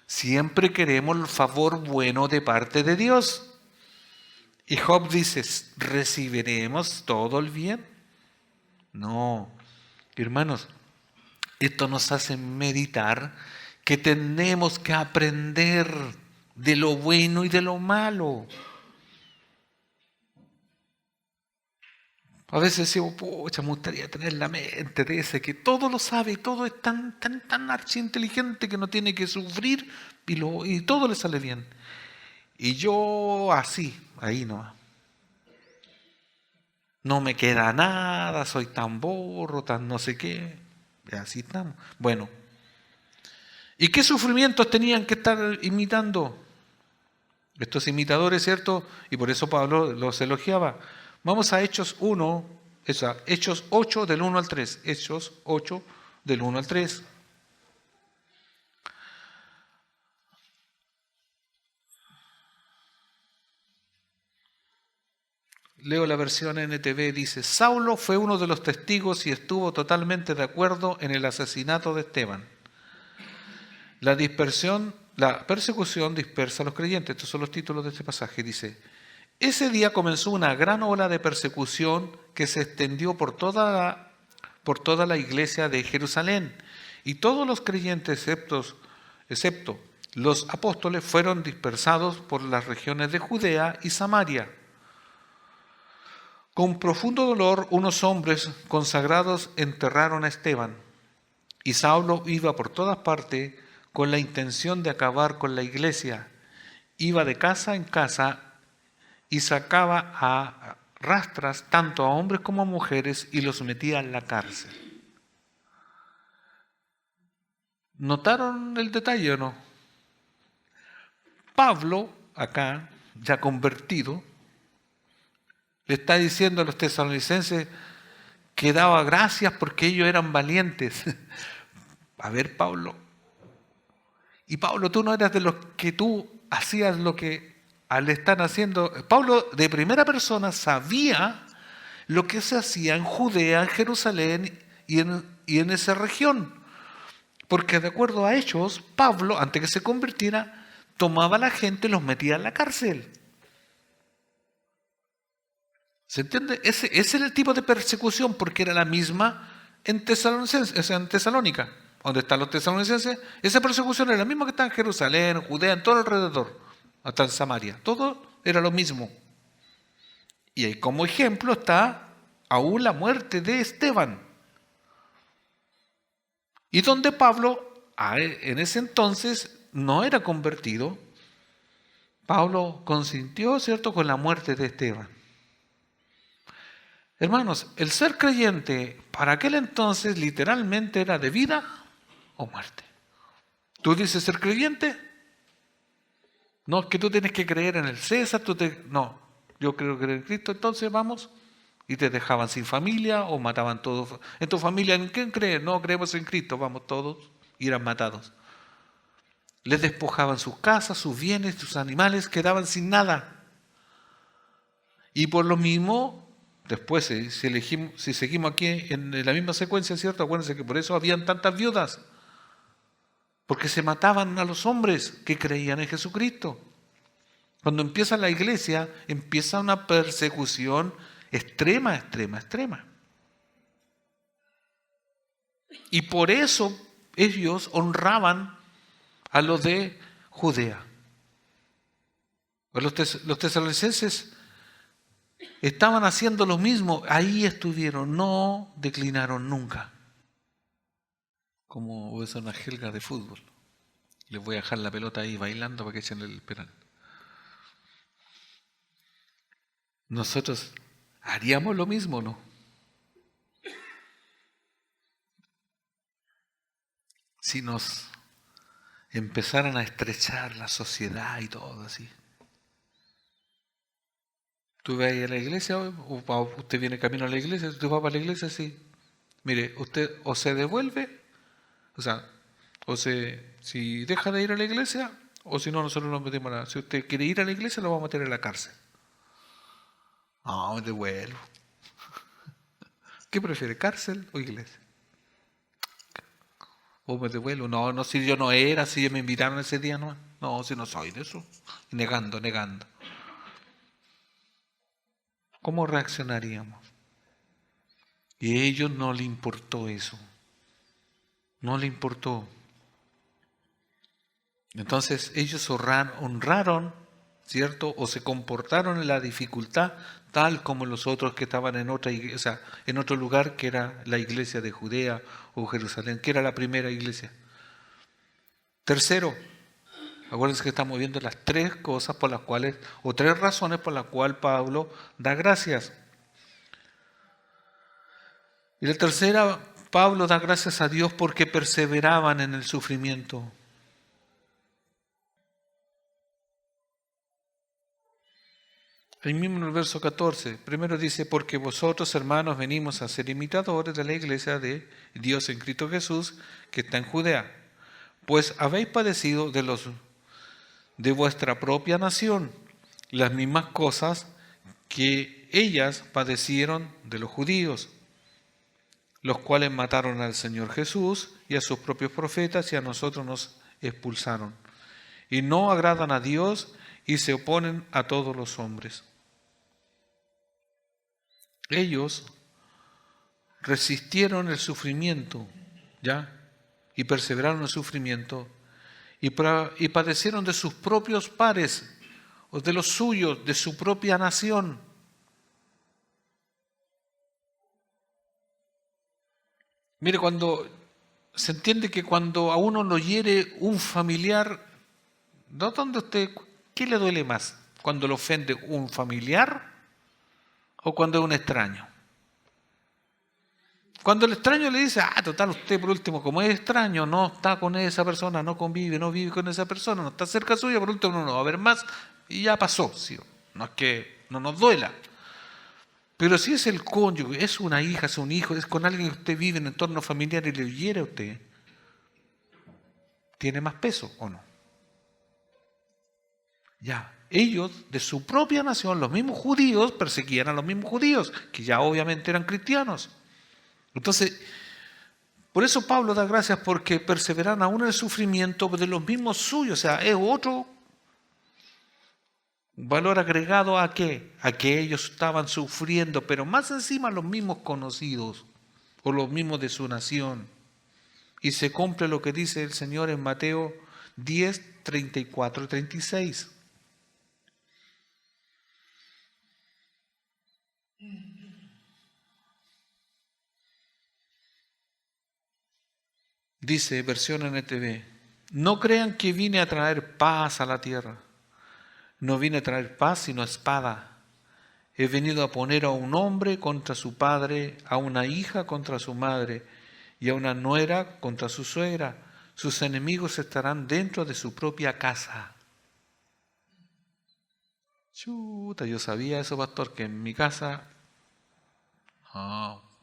Siempre queremos el favor bueno de parte de Dios. Y Job dice, ¿recibiremos todo el bien? No, hermanos, esto nos hace meditar que tenemos que aprender de lo bueno y de lo malo. A veces decimos, pucha, me gustaría tener la mente de ese que todo lo sabe y todo es tan archiinteligente que no tiene que sufrir y todo le sale bien. Y yo así, ahí no. No me queda nada, soy tan burro, tan no sé qué. Y así estamos. Bueno, ¿y qué sufrimientos tenían que estar imitando? Estos imitadores, ¿cierto? Y por eso Pablo los elogiaba. Vamos a Hechos 1, Hechos 8 del 1 al 3. Hechos 8 del 1 al 3. Leo la versión NTV, dice, Saulo fue uno de los testigos y estuvo totalmente de acuerdo en el asesinato de Esteban. La persecución dispersa a los creyentes. Estos son los títulos de este pasaje. Dice, ese día comenzó una gran ola de persecución que se extendió por toda la iglesia de Jerusalén. Y todos los creyentes, excepto los apóstoles, fueron dispersados por las regiones de Judea y Samaria. Con profundo dolor, unos hombres consagrados enterraron a Esteban. Y Saulo iba por todas partes con la intención de acabar con la iglesia. Iba de casa en casa y sacaba a rastras tanto a hombres como a mujeres y los metía en la cárcel. ¿Notaron el detalle o no? Pablo, acá, ya convertido, le está diciendo a los tesalonicenses que daba gracias porque ellos eran valientes. A ver, Pablo. Y Pablo, tú no eras de los que tú hacías lo que al estar haciendo, Pablo de primera persona sabía lo que se hacía en Judea, en Jerusalén y en esa región. Porque de acuerdo a Hechos, Pablo, antes que se convirtiera, tomaba a la gente y los metía en la cárcel. ¿Se entiende? Ese era el tipo de persecución, porque era la misma en Tesalónica, donde están los tesalonicenses. Esa persecución era la misma que está en Jerusalén, en Judea, en todo alrededor, hasta en Samaria. Todo era lo mismo. Y ahí como ejemplo está aún la muerte de Esteban. Y donde Pablo, en ese entonces, no era convertido, Pablo consintió, ¿cierto?, con la muerte de Esteban. Hermanos, el ser creyente para aquel entonces literalmente era de vida o muerte. ¿Tú dices ser creyente? No, es que tú tienes que creer en el César, no, yo creo que en Cristo, entonces vamos, y te dejaban sin familia o mataban todos. ¿En tu familia en quién crees? No, creemos en Cristo, vamos todos, y eran matados. Les despojaban sus casas, sus bienes, sus animales, quedaban sin nada. Y por lo mismo, después, si seguimos aquí en la misma secuencia, ¿cierto? Acuérdense que por eso habían tantas viudas. Porque se mataban a los hombres que creían en Jesucristo. Cuando empieza la iglesia, empieza una persecución extrema, extrema, extrema. Y por eso ellos honraban a los de Judea. Los tesalonicenses estaban haciendo lo mismo, ahí estuvieron, no declinaron nunca. Como es una jerga de fútbol. Les voy a dejar la pelota ahí bailando para que echen el penal. Nosotros haríamos lo mismo, ¿no? Si nos empezaran a estrechar la sociedad y todo así. ¿Tú vas a ir a la iglesia hoy? ¿O usted viene camino a la iglesia? ¿Usted va para la iglesia? Sí. Mire, usted o se devuelve, o sea, si deja de ir a la iglesia, o si no, nosotros nos metemos a la... Si usted quiere ir a la iglesia, lo vamos a meter en la cárcel. No, me devuelvo. ¿Qué prefiere, cárcel o iglesia? ¿O me devuelvo? No, si yo no era, si me invitaron ese día, no. No, si no soy de eso. Negando. ¿Cómo reaccionaríamos? Y a ellos no le importó eso. No le importó. Entonces ellos honraron, ¿cierto? O se comportaron en la dificultad tal como los otros que estaban en otra iglesia, o sea, en otro lugar que era la iglesia de Judea o Jerusalén, que era la primera iglesia. Tercero, acuérdense que estamos viendo las tres cosas por las cuales, o tres razones por las cuales Pablo da gracias. Y la tercera, Pablo da gracias a Dios porque perseveraban en el sufrimiento. Ahí mismo en el verso 14, primero dice, porque vosotros, hermanos, venimos a ser imitadores de la iglesia de Dios en Cristo Jesús, que está en Judea, pues habéis padecido de vuestra propia nación las mismas cosas que ellas padecieron de los judíos, los cuales mataron al Señor Jesús y a sus propios profetas y a nosotros nos expulsaron. Y no agradan a Dios y se oponen a todos los hombres. Ellos resistieron el sufrimiento, ¿ya? Y perseveraron en el sufrimiento y padecieron de sus propios pares, o de los suyos, de su propia nación. Mire, cuando se entiende que cuando a uno lo hiere un familiar, ¿no? ¿Dónde usted, qué le duele más? ¿Cuando lo ofende un familiar o cuando es un extraño? Cuando el extraño le dice, total, usted por último, como es extraño, no está con esa persona, no convive, no vive con esa persona, no está cerca suya, por último no va a ver más y ya pasó. ¿Sí? No es que no nos duela. Pero si es el cónyuge, es una hija, es un hijo, es con alguien que usted vive en entorno familiar y le hiere a usted, ¿tiene más peso o no? Ya, ellos de su propia nación, los mismos judíos, perseguían a los mismos judíos, que ya obviamente eran cristianos. Entonces, por eso Pablo da gracias porque perseveran aún en el sufrimiento de los mismos suyos. O sea, es otro valor agregado ¿a qué? A que ellos estaban sufriendo, pero más encima los mismos conocidos o los mismos de su nación. Y se cumple lo que dice el Señor en Mateo 10, 34 y 36. Dice, versión NTV, no crean que vine a traer paz a la tierra. No vine a traer paz sino espada. He venido a poner a un hombre contra su padre, a una hija contra su madre y a una nuera contra su suegra. Sus enemigos estarán dentro de su propia casa. Chuta, yo sabía eso, pastor, que en mi casa... No.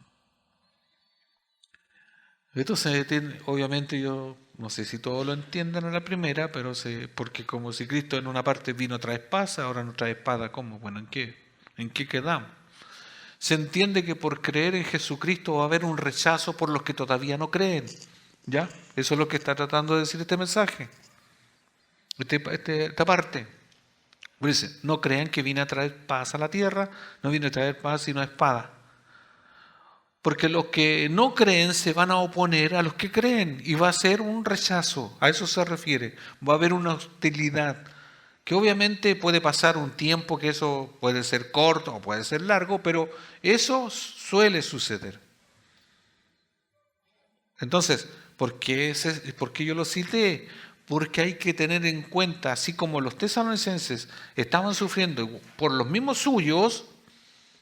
Entonces, obviamente yo no sé si todos lo entiendan a la primera, pero porque como si Cristo en una parte vino a traer paz, ahora no trae espada, ¿cómo? Bueno, ¿en qué quedamos? Se entiende que por creer en Jesucristo va a haber un rechazo por los que todavía no creen. ¿Ya? Eso es lo que está tratando de decir este mensaje. Esta parte. Dice, no crean que vine a traer paz a la tierra, no vine a traer paz sino espada. Porque los que no creen se van a oponer a los que creen y va a ser un rechazo, a eso se refiere, va a haber una hostilidad, que obviamente puede pasar un tiempo, que eso puede ser corto o puede ser largo, pero eso suele suceder. Entonces, ¿por qué yo lo cité? Porque hay que tener en cuenta, así como los tesalonicenses estaban sufriendo por los mismos suyos,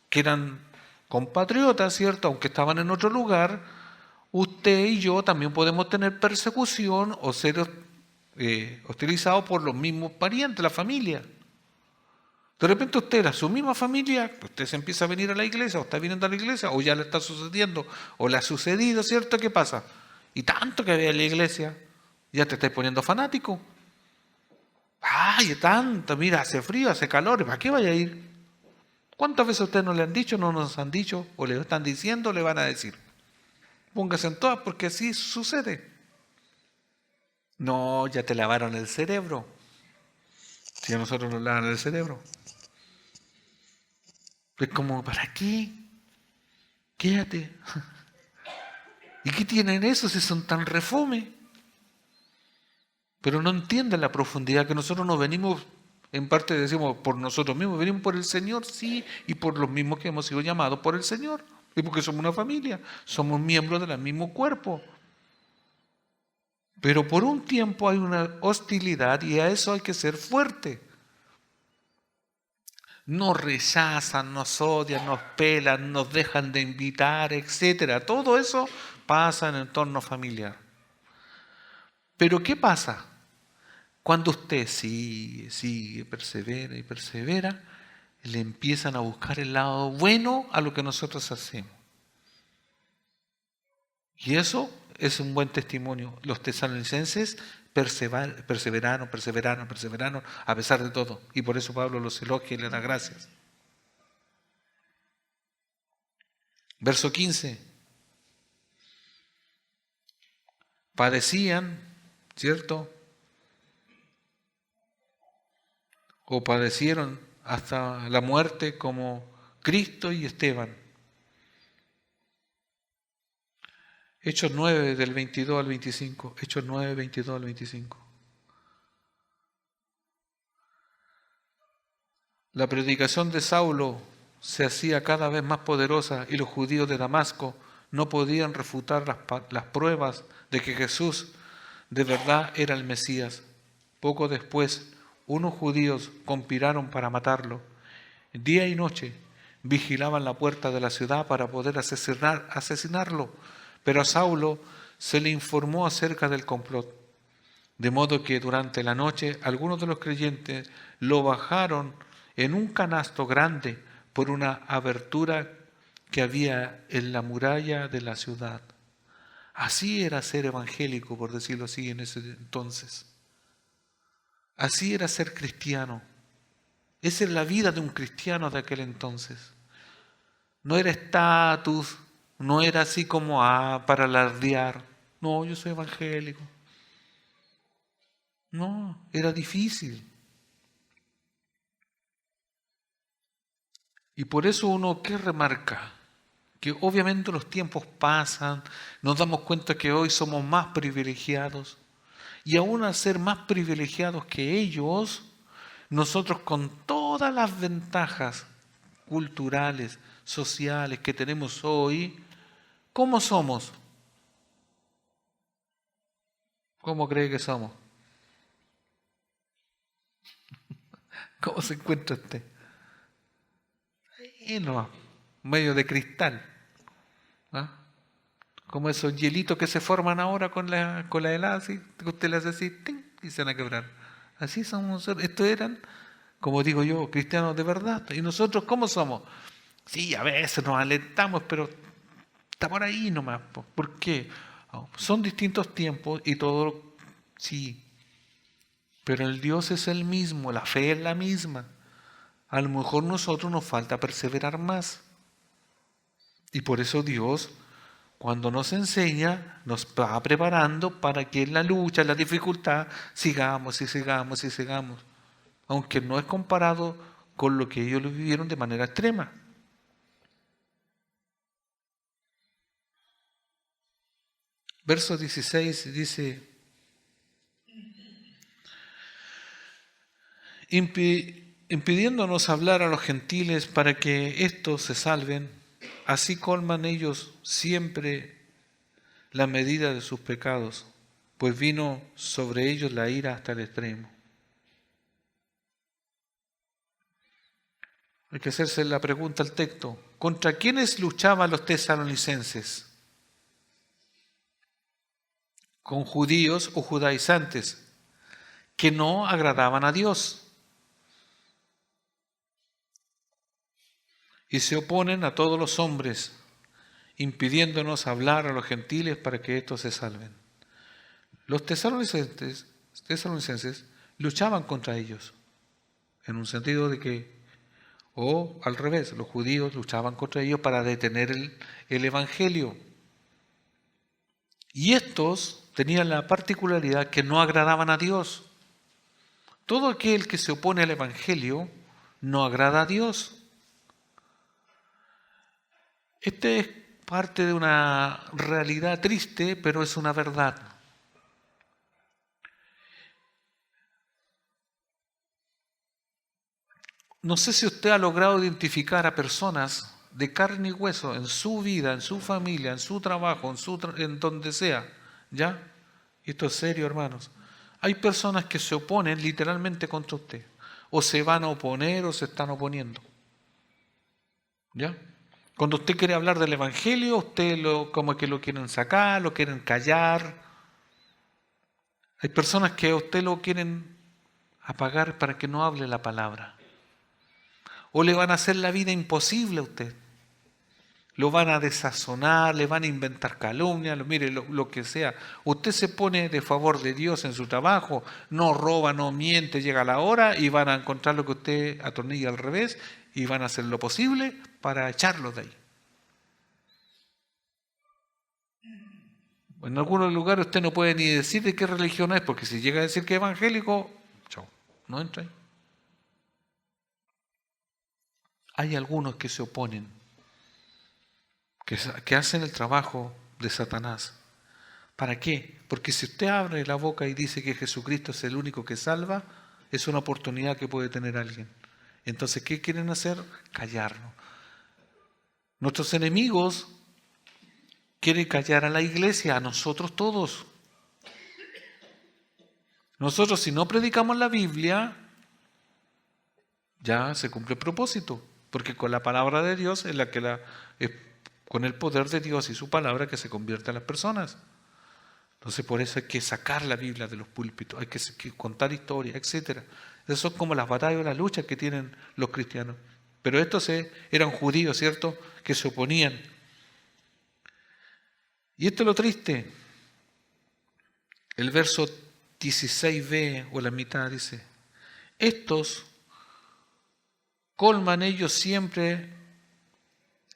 que eran compatriotas, ¿cierto? Aunque estaban en otro lugar, usted y yo también podemos tener persecución o ser hostilizados por los mismos parientes, la familia. De repente usted era su misma familia, usted se empieza a venir a la iglesia, o está viniendo a la iglesia, o ya le está sucediendo, o le ha sucedido, ¿cierto? ¿Qué pasa? Y tanto que había en la iglesia, ya te estás poniendo fanático. Ay, tanto, mira, hace frío, hace calor, ¿para qué vaya a ir? ¿Cuántas veces a ustedes no le han dicho, no nos han dicho, o le están diciendo, o le van a decir? Póngase en todas porque así sucede. No, ya te lavaron el cerebro. Si a nosotros nos lavan el cerebro. Es como, ¿para qué? Quédate. ¿Y qué tienen eso si son tan refome? Pero no entienden la profundidad que nosotros nos venimos, en parte decimos por nosotros mismos, venimos por el Señor, sí, y por los mismos que hemos sido llamados por el Señor. Y porque somos una familia, somos miembros del mismo cuerpo. Pero por un tiempo hay una hostilidad y a eso hay que ser fuerte. Nos rechazan, nos odian, nos pelan, nos dejan de invitar, etcétera. Todo eso pasa en el entorno familiar. Pero ¿qué pasa? Cuando usted sigue, persevera y persevera, le empiezan a buscar el lado bueno a lo que nosotros hacemos. Y eso es un buen testimonio. Los tesalonicenses perseveraron, a pesar de todo. Y por eso Pablo los elogia y le da gracias. Verso 15. Padecían, ¿cierto? O padecieron hasta la muerte como Cristo y Esteban. Hechos 9 del 22 al 25. Hechos 9, 22 al 25. La predicación de Saulo se hacía cada vez más poderosa y los judíos de Damasco no podían refutar las pruebas de que Jesús de verdad era el Mesías. Poco después, unos judíos conspiraron para matarlo. Día y noche vigilaban la puerta de la ciudad para poder asesinarlo, pero a Saulo se le informó acerca del complot. De modo que durante la noche algunos de los creyentes lo bajaron en un canasto grande por una abertura que había en la muralla de la ciudad. Así era ser evangélico, por decirlo así, en ese entonces. Así era ser cristiano. Esa es la vida de un cristiano de aquel entonces. No era estatus, no era así como para alardear. No, yo soy evangélico. No, era difícil. Y por eso uno, ¿qué remarca? Que obviamente los tiempos pasan, nos damos cuenta que hoy somos más privilegiados. Y aún al ser más privilegiados que ellos, nosotros con todas las ventajas culturales, sociales que tenemos hoy, ¿cómo somos? ¿Cómo cree que somos? ¿Cómo se encuentra usted? No, medio de cristal. ¿Ah? Como esos hielitos que se forman ahora con la helada, así, que usted le hace así, ¡ting! Y se van a quebrar. Así somos. Estos eran, como digo yo, cristianos de verdad. ¿Y nosotros cómo somos? Sí, a veces nos alentamos, pero está por ahí nomás. ¿Por qué? Son distintos tiempos y todo, sí, pero el Dios es el mismo, la fe es la misma. A lo mejor nosotros nos falta perseverar más. Y por eso Dios, cuando nos enseña, nos va preparando para que en la lucha, en la dificultad, sigamos y sigamos y sigamos. Aunque no es comparado con lo que ellos lo vivieron de manera extrema. Verso 16 dice, impidiéndonos hablar a los gentiles para que éstos se salven, así colman ellos siempre la medida de sus pecados, pues vino sobre ellos la ira hasta el extremo. Hay que hacerse la pregunta al texto, ¿contra quiénes luchaban los tesalonicenses? Con judíos o judaizantes que no agradaban a Dios y se oponen a todos los hombres, impidiéndonos hablar a los gentiles para que estos se salven. Los tesalonicenses luchaban contra ellos, en un sentido de que, o al revés, los judíos luchaban contra ellos para detener el evangelio. Y estos tenían la particularidad que no agradaban a Dios. Todo aquel que se opone al evangelio no agrada a Dios. Este es parte de una realidad triste, pero es una verdad. No sé si usted ha logrado identificar a personas de carne y hueso en su vida, en su familia, en su trabajo, en donde sea, ¿ya? Y esto es serio, hermanos. Hay personas que se oponen literalmente contra usted, o se van a oponer o se están oponiendo, ¿ya? Cuando usted quiere hablar del Evangelio, como que lo quieren sacar, lo quieren callar. Hay personas que a usted lo quieren apagar para que no hable la palabra. O le van a hacer la vida imposible a usted. Lo van a desazonar, le van a inventar calumnias, mire, lo que sea. Usted se pone de favor de Dios en su trabajo, no roba, no miente, llega a la hora y van a encontrar lo que usted atornilla al revés y van a hacer lo posible para echarlo de ahí. En algunos lugares usted no puede ni decir de qué religión es, porque si llega a decir que es evangélico, chao, no entra ahí. Hay algunos que se oponen, que hacen el trabajo de Satanás. ¿Para qué? Porque si usted abre la boca y dice que Jesucristo es el único que salva, es una oportunidad que puede tener alguien. Entonces, ¿qué quieren hacer? Callarnos. Nuestros enemigos quieren callar a la iglesia, a nosotros todos. Nosotros, si no predicamos la Biblia, ya se cumple el propósito, porque con la palabra de Dios es con el poder de Dios y su palabra que se convierte a las personas. Entonces por eso hay que sacar la Biblia de los púlpitos, hay que contar historias, etc. Esas son como las batallas o las luchas que tienen los cristianos. Pero estos eran judíos, ¿cierto?, que se oponían. Y esto es lo triste. El verso 16b o la mitad dice, estos colman ellos siempre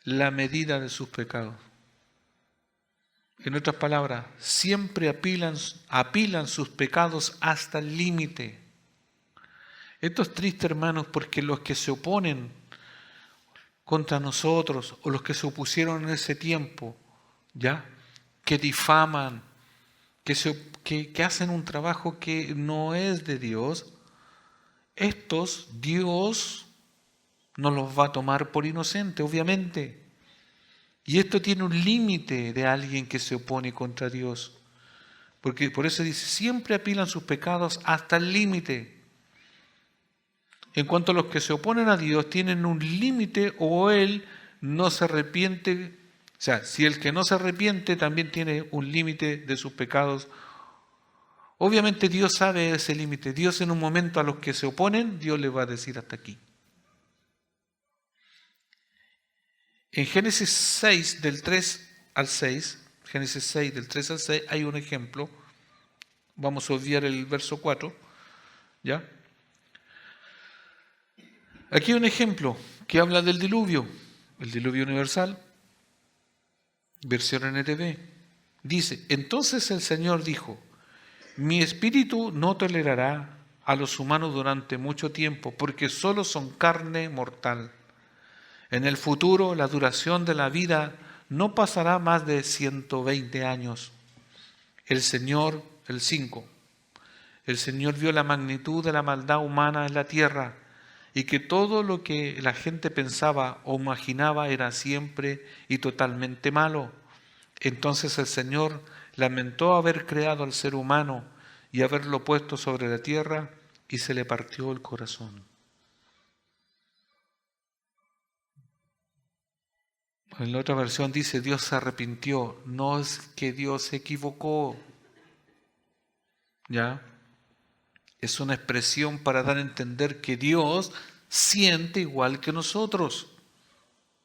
la medida de sus pecados. En otras palabras, siempre apilan sus pecados hasta el límite. Esto es triste, hermanos, porque los que se oponen contra nosotros, o los que se opusieron en ese tiempo, ¿ya?, que difaman, que hacen un trabajo que no es de Dios, estos Dios no los va a tomar por inocentes, obviamente. Y esto tiene un límite de alguien que se opone contra Dios. Porque por eso dice, siempre apilan sus pecados hasta el límite. En cuanto a los que se oponen a Dios, tienen un límite o Él no se arrepiente. O sea, si el que no se arrepiente también tiene un límite de sus pecados. Obviamente Dios sabe ese límite. Dios en un momento a los que se oponen, Dios les va a decir hasta aquí. En Génesis 6, del 3 al 6, Génesis 6, del 3 al 6, hay un ejemplo. Vamos a obviar el verso 4, ¿ya? Aquí hay un ejemplo que habla del diluvio, el diluvio universal, versión NTV. Dice, entonces el Señor dijo, mi espíritu no tolerará a los humanos durante mucho tiempo, porque solo son carne mortal. En el futuro, la duración de la vida no pasará más de 120 años. El Señor vio la magnitud de la maldad humana en la tierra y que todo lo que la gente pensaba o imaginaba era siempre y totalmente malo. Entonces el Señor lamentó haber creado al ser humano y haberlo puesto sobre la tierra y se le partió el corazón. En la otra versión dice, Dios se arrepintió. No es que Dios se equivocó. ¿Ya? Es una expresión para dar a entender que Dios siente igual que nosotros,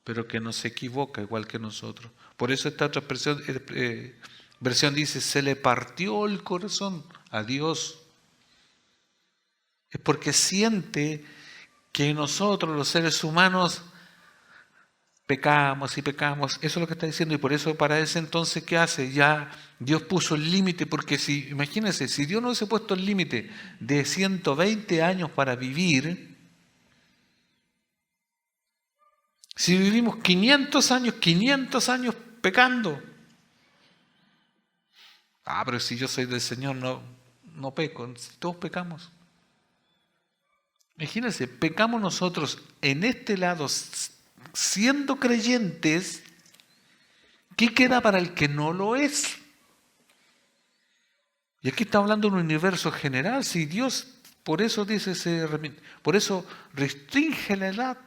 pero que no se equivoca igual que nosotros. Por eso esta otra versión dice, se le partió el corazón a Dios. Es porque siente que nosotros, los seres humanos, pecamos y pecamos, eso es lo que está diciendo, y por eso para ese entonces, ¿qué hace? Ya Dios puso el límite, porque si, imagínense, si Dios no hubiese puesto el límite de 120 años para vivir, si vivimos 500 años pecando, pero si yo soy del Señor no peco, todos pecamos. Imagínense, pecamos nosotros en este lado, siendo creyentes, ¿qué queda para el que no lo es? Y aquí está hablando de un universo general. Si Dios, por eso dice, por eso restringe la edad.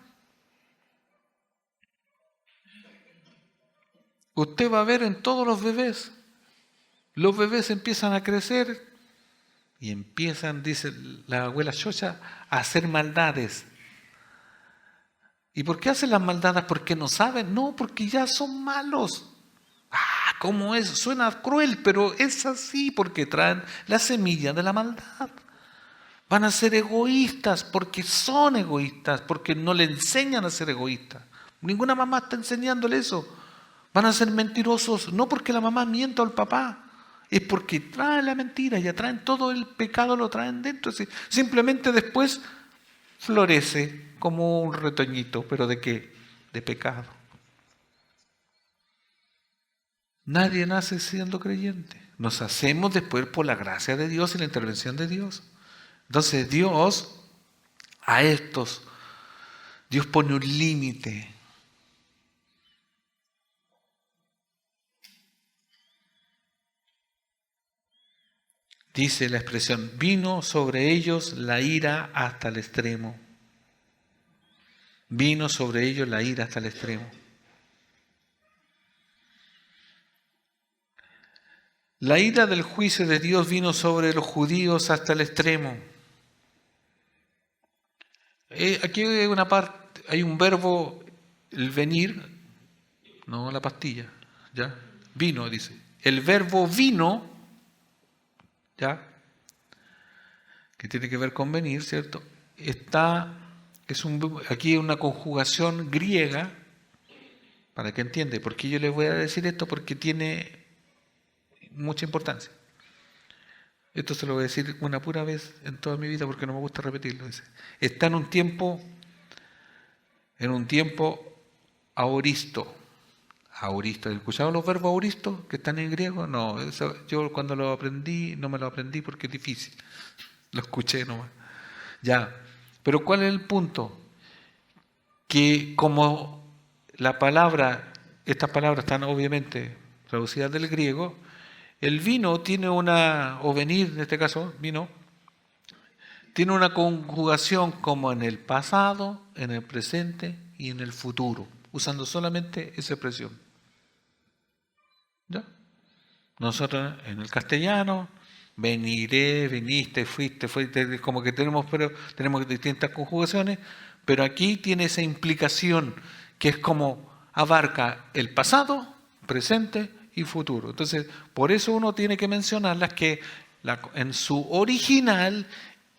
Usted va a ver en todos los bebés empiezan a crecer y empiezan, dice la abuela Xocha, a hacer maldades. ¿Y por qué hacen las maldades? ¿Porque no saben? No, porque ya son malos. ¿Cómo es? Suena cruel, pero es así porque traen la semilla de la maldad. Van a ser egoístas porque son egoístas, porque no le enseñan a ser egoístas. Ninguna mamá está enseñándole eso. Van a ser mentirosos, no porque la mamá mienta o el papá, es porque traen la mentira, ya traen todo el pecado, lo traen dentro. Simplemente después florece como un retoñito, pero ¿de qué? De pecado. Nadie nace siendo creyente. Nos hacemos después por la gracia de Dios y la intervención de Dios. Entonces Dios Dios pone un límite. Dice la expresión, vino sobre ellos la ira hasta el extremo. Vino sobre ellos la ira hasta el extremo. La ira del juicio de Dios vino sobre los judíos hasta el extremo. Aquí hay una parte, hay un verbo, el venir, no la pastilla, ¿ya? Vino, dice. El verbo vino, ¿ya? Que tiene que ver con venir, ¿cierto? Está Aquí hay una conjugación griega, para que entienda. ¿Por qué yo les voy a decir esto? Porque tiene mucha importancia. Esto se lo voy a decir una pura vez en toda mi vida porque no me gusta repetirlo. Está en un tiempo aoristo. Aoristo. ¿Has escuchado los verbos aoristo que están en griego? No, yo cuando lo aprendí, no me lo aprendí porque es difícil. Lo escuché nomás. Ya. Pero ¿cuál es el punto? Que como estas palabras están obviamente traducidas del griego, el vino tiene o venir, en este caso, vino, tiene una conjugación como en el pasado, en el presente y en el futuro, usando solamente esa expresión. ¿Ya? Nosotros en el castellano, veniré, viniste, fuiste, como que tenemos distintas conjugaciones, pero aquí tiene esa implicación que es como abarca el pasado, presente y futuro. Entonces, por eso uno tiene que mencionarlas que en su original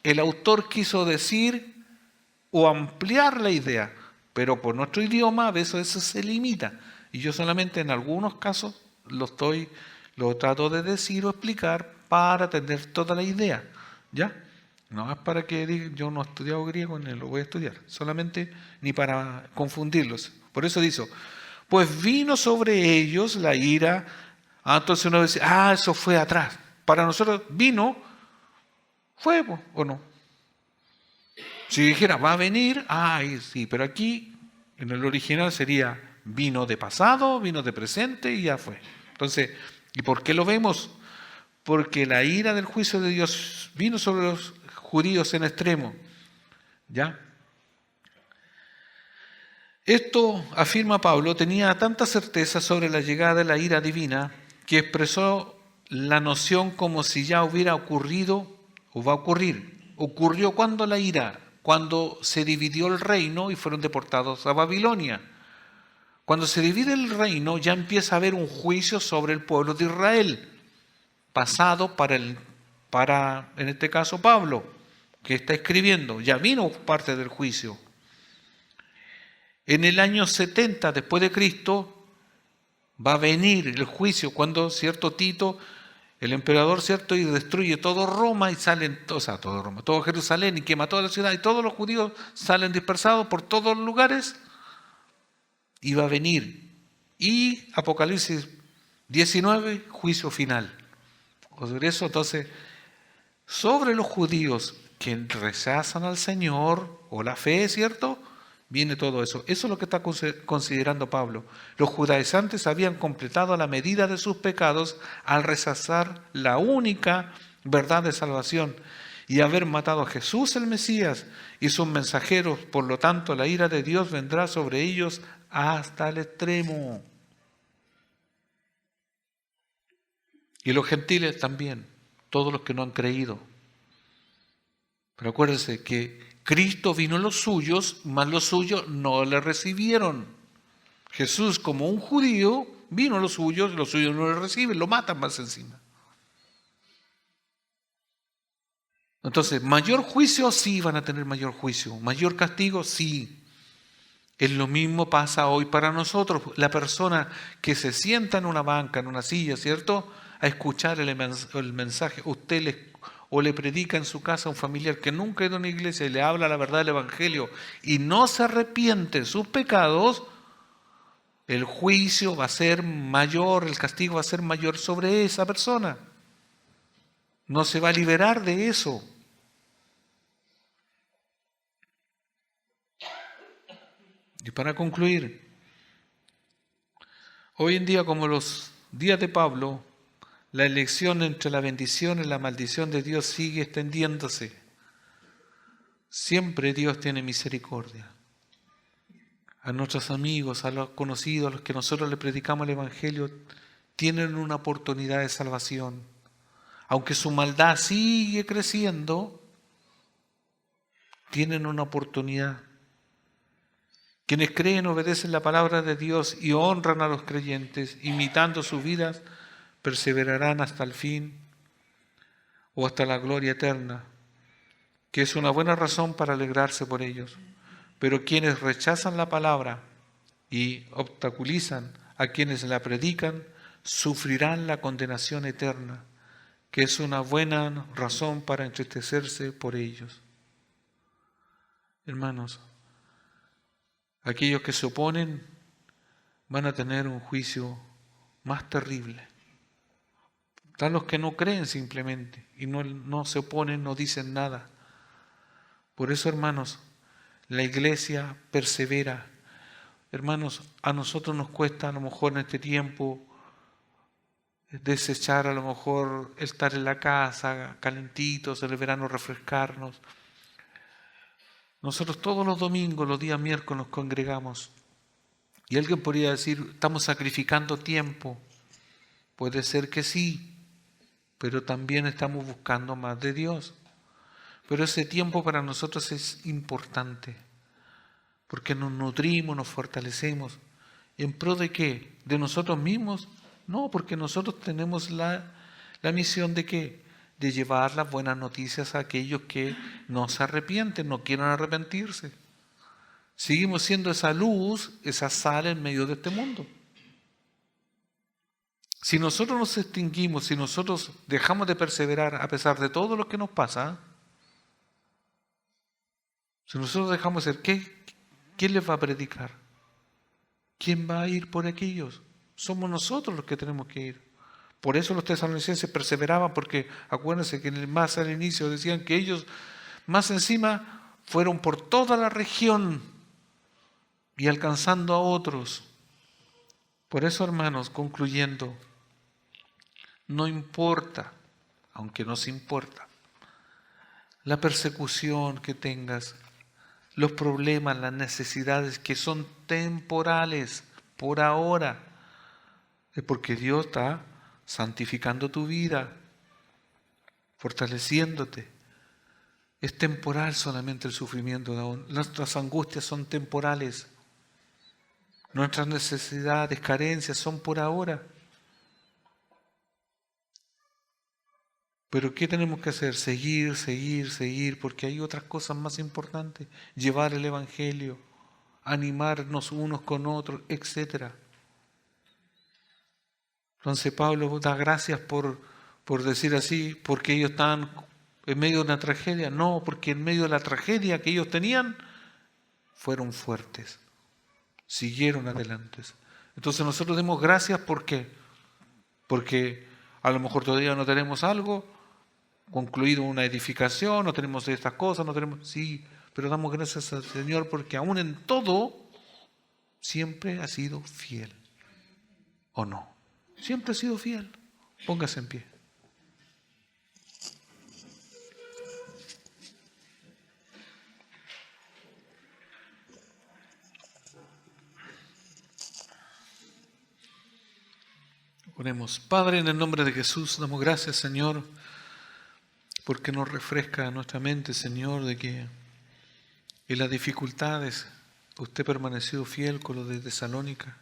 el autor quiso decir o ampliar la idea, pero por nuestro idioma a veces eso se limita. Y yo solamente en algunos casos lo trato de decir o explicar para tener toda la idea. ¿Ya? No es para que digan, yo no he estudiado griego ni lo voy a estudiar, solamente ni para confundirlos. Por eso dice, pues vino sobre ellos la ira. Entonces uno dice, eso fue atrás. Para nosotros vino, fue o no. Si dijera, va a venir, sí, pero aquí en el original sería vino de pasado, vino de presente y ya fue. Entonces, ¿y por qué lo vemos? Porque la ira del juicio de Dios vino sobre los judíos en extremo. ¿Ya? Esto, afirma Pablo, tenía tanta certeza sobre la llegada de la ira divina que expresó la noción como si ya hubiera ocurrido o va a ocurrir. Ocurrió cuando la ira, cuando se dividió el reino y fueron deportados a Babilonia. Cuando se divide el reino ya empieza a haber un juicio sobre el pueblo de Israel, pasado para en este caso Pablo, que está escribiendo, ya vino parte del juicio. En el año 70 después de Cristo va a venir el juicio cuando, cierto, Tito, el emperador, cierto, y destruye todo Roma y todo Jerusalén y quema toda la ciudad y todos los judíos salen dispersados por todos los lugares y va a venir. Y Apocalipsis 19, juicio final. Sobre eso, entonces, sobre los judíos que rechazan al Señor o la fe, ¿cierto?, viene todo eso. Eso es lo que está considerando Pablo. Los judaizantes habían completado la medida de sus pecados al rechazar la única verdad de salvación y haber matado a Jesús el Mesías y sus mensajeros. Por lo tanto, la ira de Dios vendrá sobre ellos hasta el extremo. Y los gentiles también, todos los que no han creído. Pero acuérdense que Cristo vino a los suyos, mas los suyos no le recibieron. Jesús, como un judío, vino a los suyos no le reciben, lo matan más encima. Entonces, mayor juicio, sí van a tener mayor juicio. Mayor castigo, sí. Es lo mismo pasa hoy para nosotros. La persona que se sienta en una banca, en una silla, ¿cierto?, a escuchar el mensaje, o le predica en su casa a un familiar que nunca ha ido a una iglesia y le habla la verdad del Evangelio y no se arrepiente de sus pecados, el juicio va a ser mayor, el castigo va a ser mayor sobre esa persona. No se va a liberar de eso. Y para concluir, hoy en día, como los días de Pablo, la elección entre la bendición y la maldición de Dios sigue extendiéndose. Siempre Dios tiene misericordia. A nuestros amigos, a los conocidos, a los que nosotros le predicamos el Evangelio, tienen una oportunidad de salvación. Aunque su maldad sigue creciendo, tienen una oportunidad. Quienes creen, obedecen la palabra de Dios y honran a los creyentes, imitando sus vidas, perseverarán hasta el fin o hasta la gloria eterna, que es una buena razón para alegrarse por ellos. Pero quienes rechazan la palabra y obstaculizan a quienes la predican, sufrirán la condenación eterna, que es una buena razón para entristecerse por ellos. Hermanos, aquellos que se oponen van a tener un juicio más terrible. Están los que no creen simplemente y no se oponen, no dicen nada. Por eso, hermanos, la iglesia persevera. Hermanos, a nosotros nos cuesta a lo mejor en este tiempo desechar a lo mejor estar en la casa, calentitos, en el verano refrescarnos. Nosotros todos los domingos, los días miércoles nos congregamos. Y alguien podría decir, estamos sacrificando tiempo. Puede ser que sí, pero también estamos buscando más de Dios. Pero ese tiempo para nosotros es importante, porque nos nutrimos, nos fortalecemos. ¿En pro de qué? ¿De nosotros mismos? No, porque nosotros tenemos la misión de ¿qué? De llevar las buenas noticias a aquellos que no se arrepienten, no quieren arrepentirse. Seguimos siendo esa luz, esa sal en medio de este mundo. Si nosotros nos extinguimos, si nosotros dejamos de perseverar a pesar de todo lo que nos pasa, si nosotros dejamos de ser, ¿quién les va a predicar? ¿Quién va a ir por aquellos? Somos nosotros los que tenemos que ir. Por eso los tesalonicenses perseveraban, porque acuérdense que más al inicio decían que ellos más encima fueron por toda la región y alcanzando a otros. Por eso, hermanos, concluyendo, no importa, aunque nos importa, la persecución que tengas, los problemas, las necesidades que son temporales, por ahora, es porque Dios está santificando tu vida, fortaleciéndote. Es temporal solamente el sufrimiento de aún. Nuestras angustias son temporales. Nuestras necesidades, carencias son por ahora. Pero ¿qué tenemos que hacer? Seguir, porque hay otras cosas más importantes. Llevar el Evangelio, animarnos unos con otros, etc. Entonces Pablo da gracias por decir así, porque ellos estaban en medio de una tragedia. No, porque en medio de la tragedia que ellos tenían, fueron fuertes, siguieron adelante. Entonces nosotros demos gracias, ¿por qué? Porque a lo mejor todavía no tenemos algo, concluido una edificación, no tenemos estas cosas, sí, pero damos gracias al Señor porque aún en todo siempre ha sido fiel. ¿O no? Siempre ha sido fiel. Póngase en pie. Oremos. Padre, en el nombre de Jesús, damos gracias, Señor, porque nos refresca nuestra mente, Señor, de que en las dificultades usted permaneció fiel con los de Tesalónica.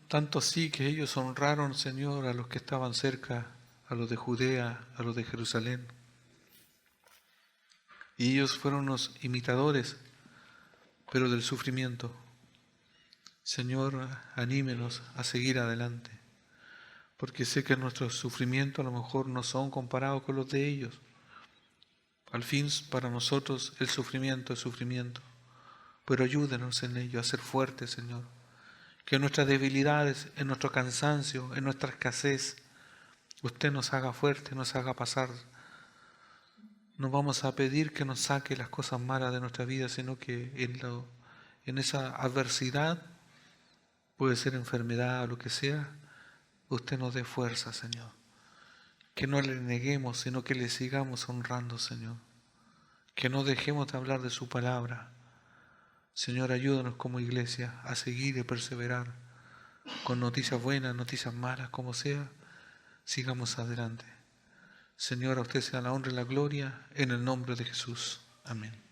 Tanto así que ellos honraron, Señor, a los que estaban cerca, a los de Judea, a los de Jerusalén. Y ellos fueron los imitadores, pero del sufrimiento. Señor, anímenos a seguir adelante, porque sé que nuestros sufrimientos a lo mejor no son comparados con los de ellos. Al fin, para nosotros el sufrimiento es sufrimiento, pero ayúdenos en ello a ser fuertes, Señor. Que en nuestras debilidades, en nuestro cansancio, en nuestra escasez, usted nos haga fuertes, nos haga pasar. No vamos a pedir que nos saque las cosas malas de nuestra vida, sino que en esa adversidad, puede ser enfermedad o lo que sea, usted nos dé fuerza, Señor. Que no le neguemos, sino que le sigamos honrando, Señor. Que no dejemos de hablar de su palabra. Señor, ayúdanos como iglesia a seguir y perseverar con noticias buenas, noticias malas, como sea, sigamos adelante. Señor, a usted sea la honra y la gloria en el nombre de Jesús. Amén.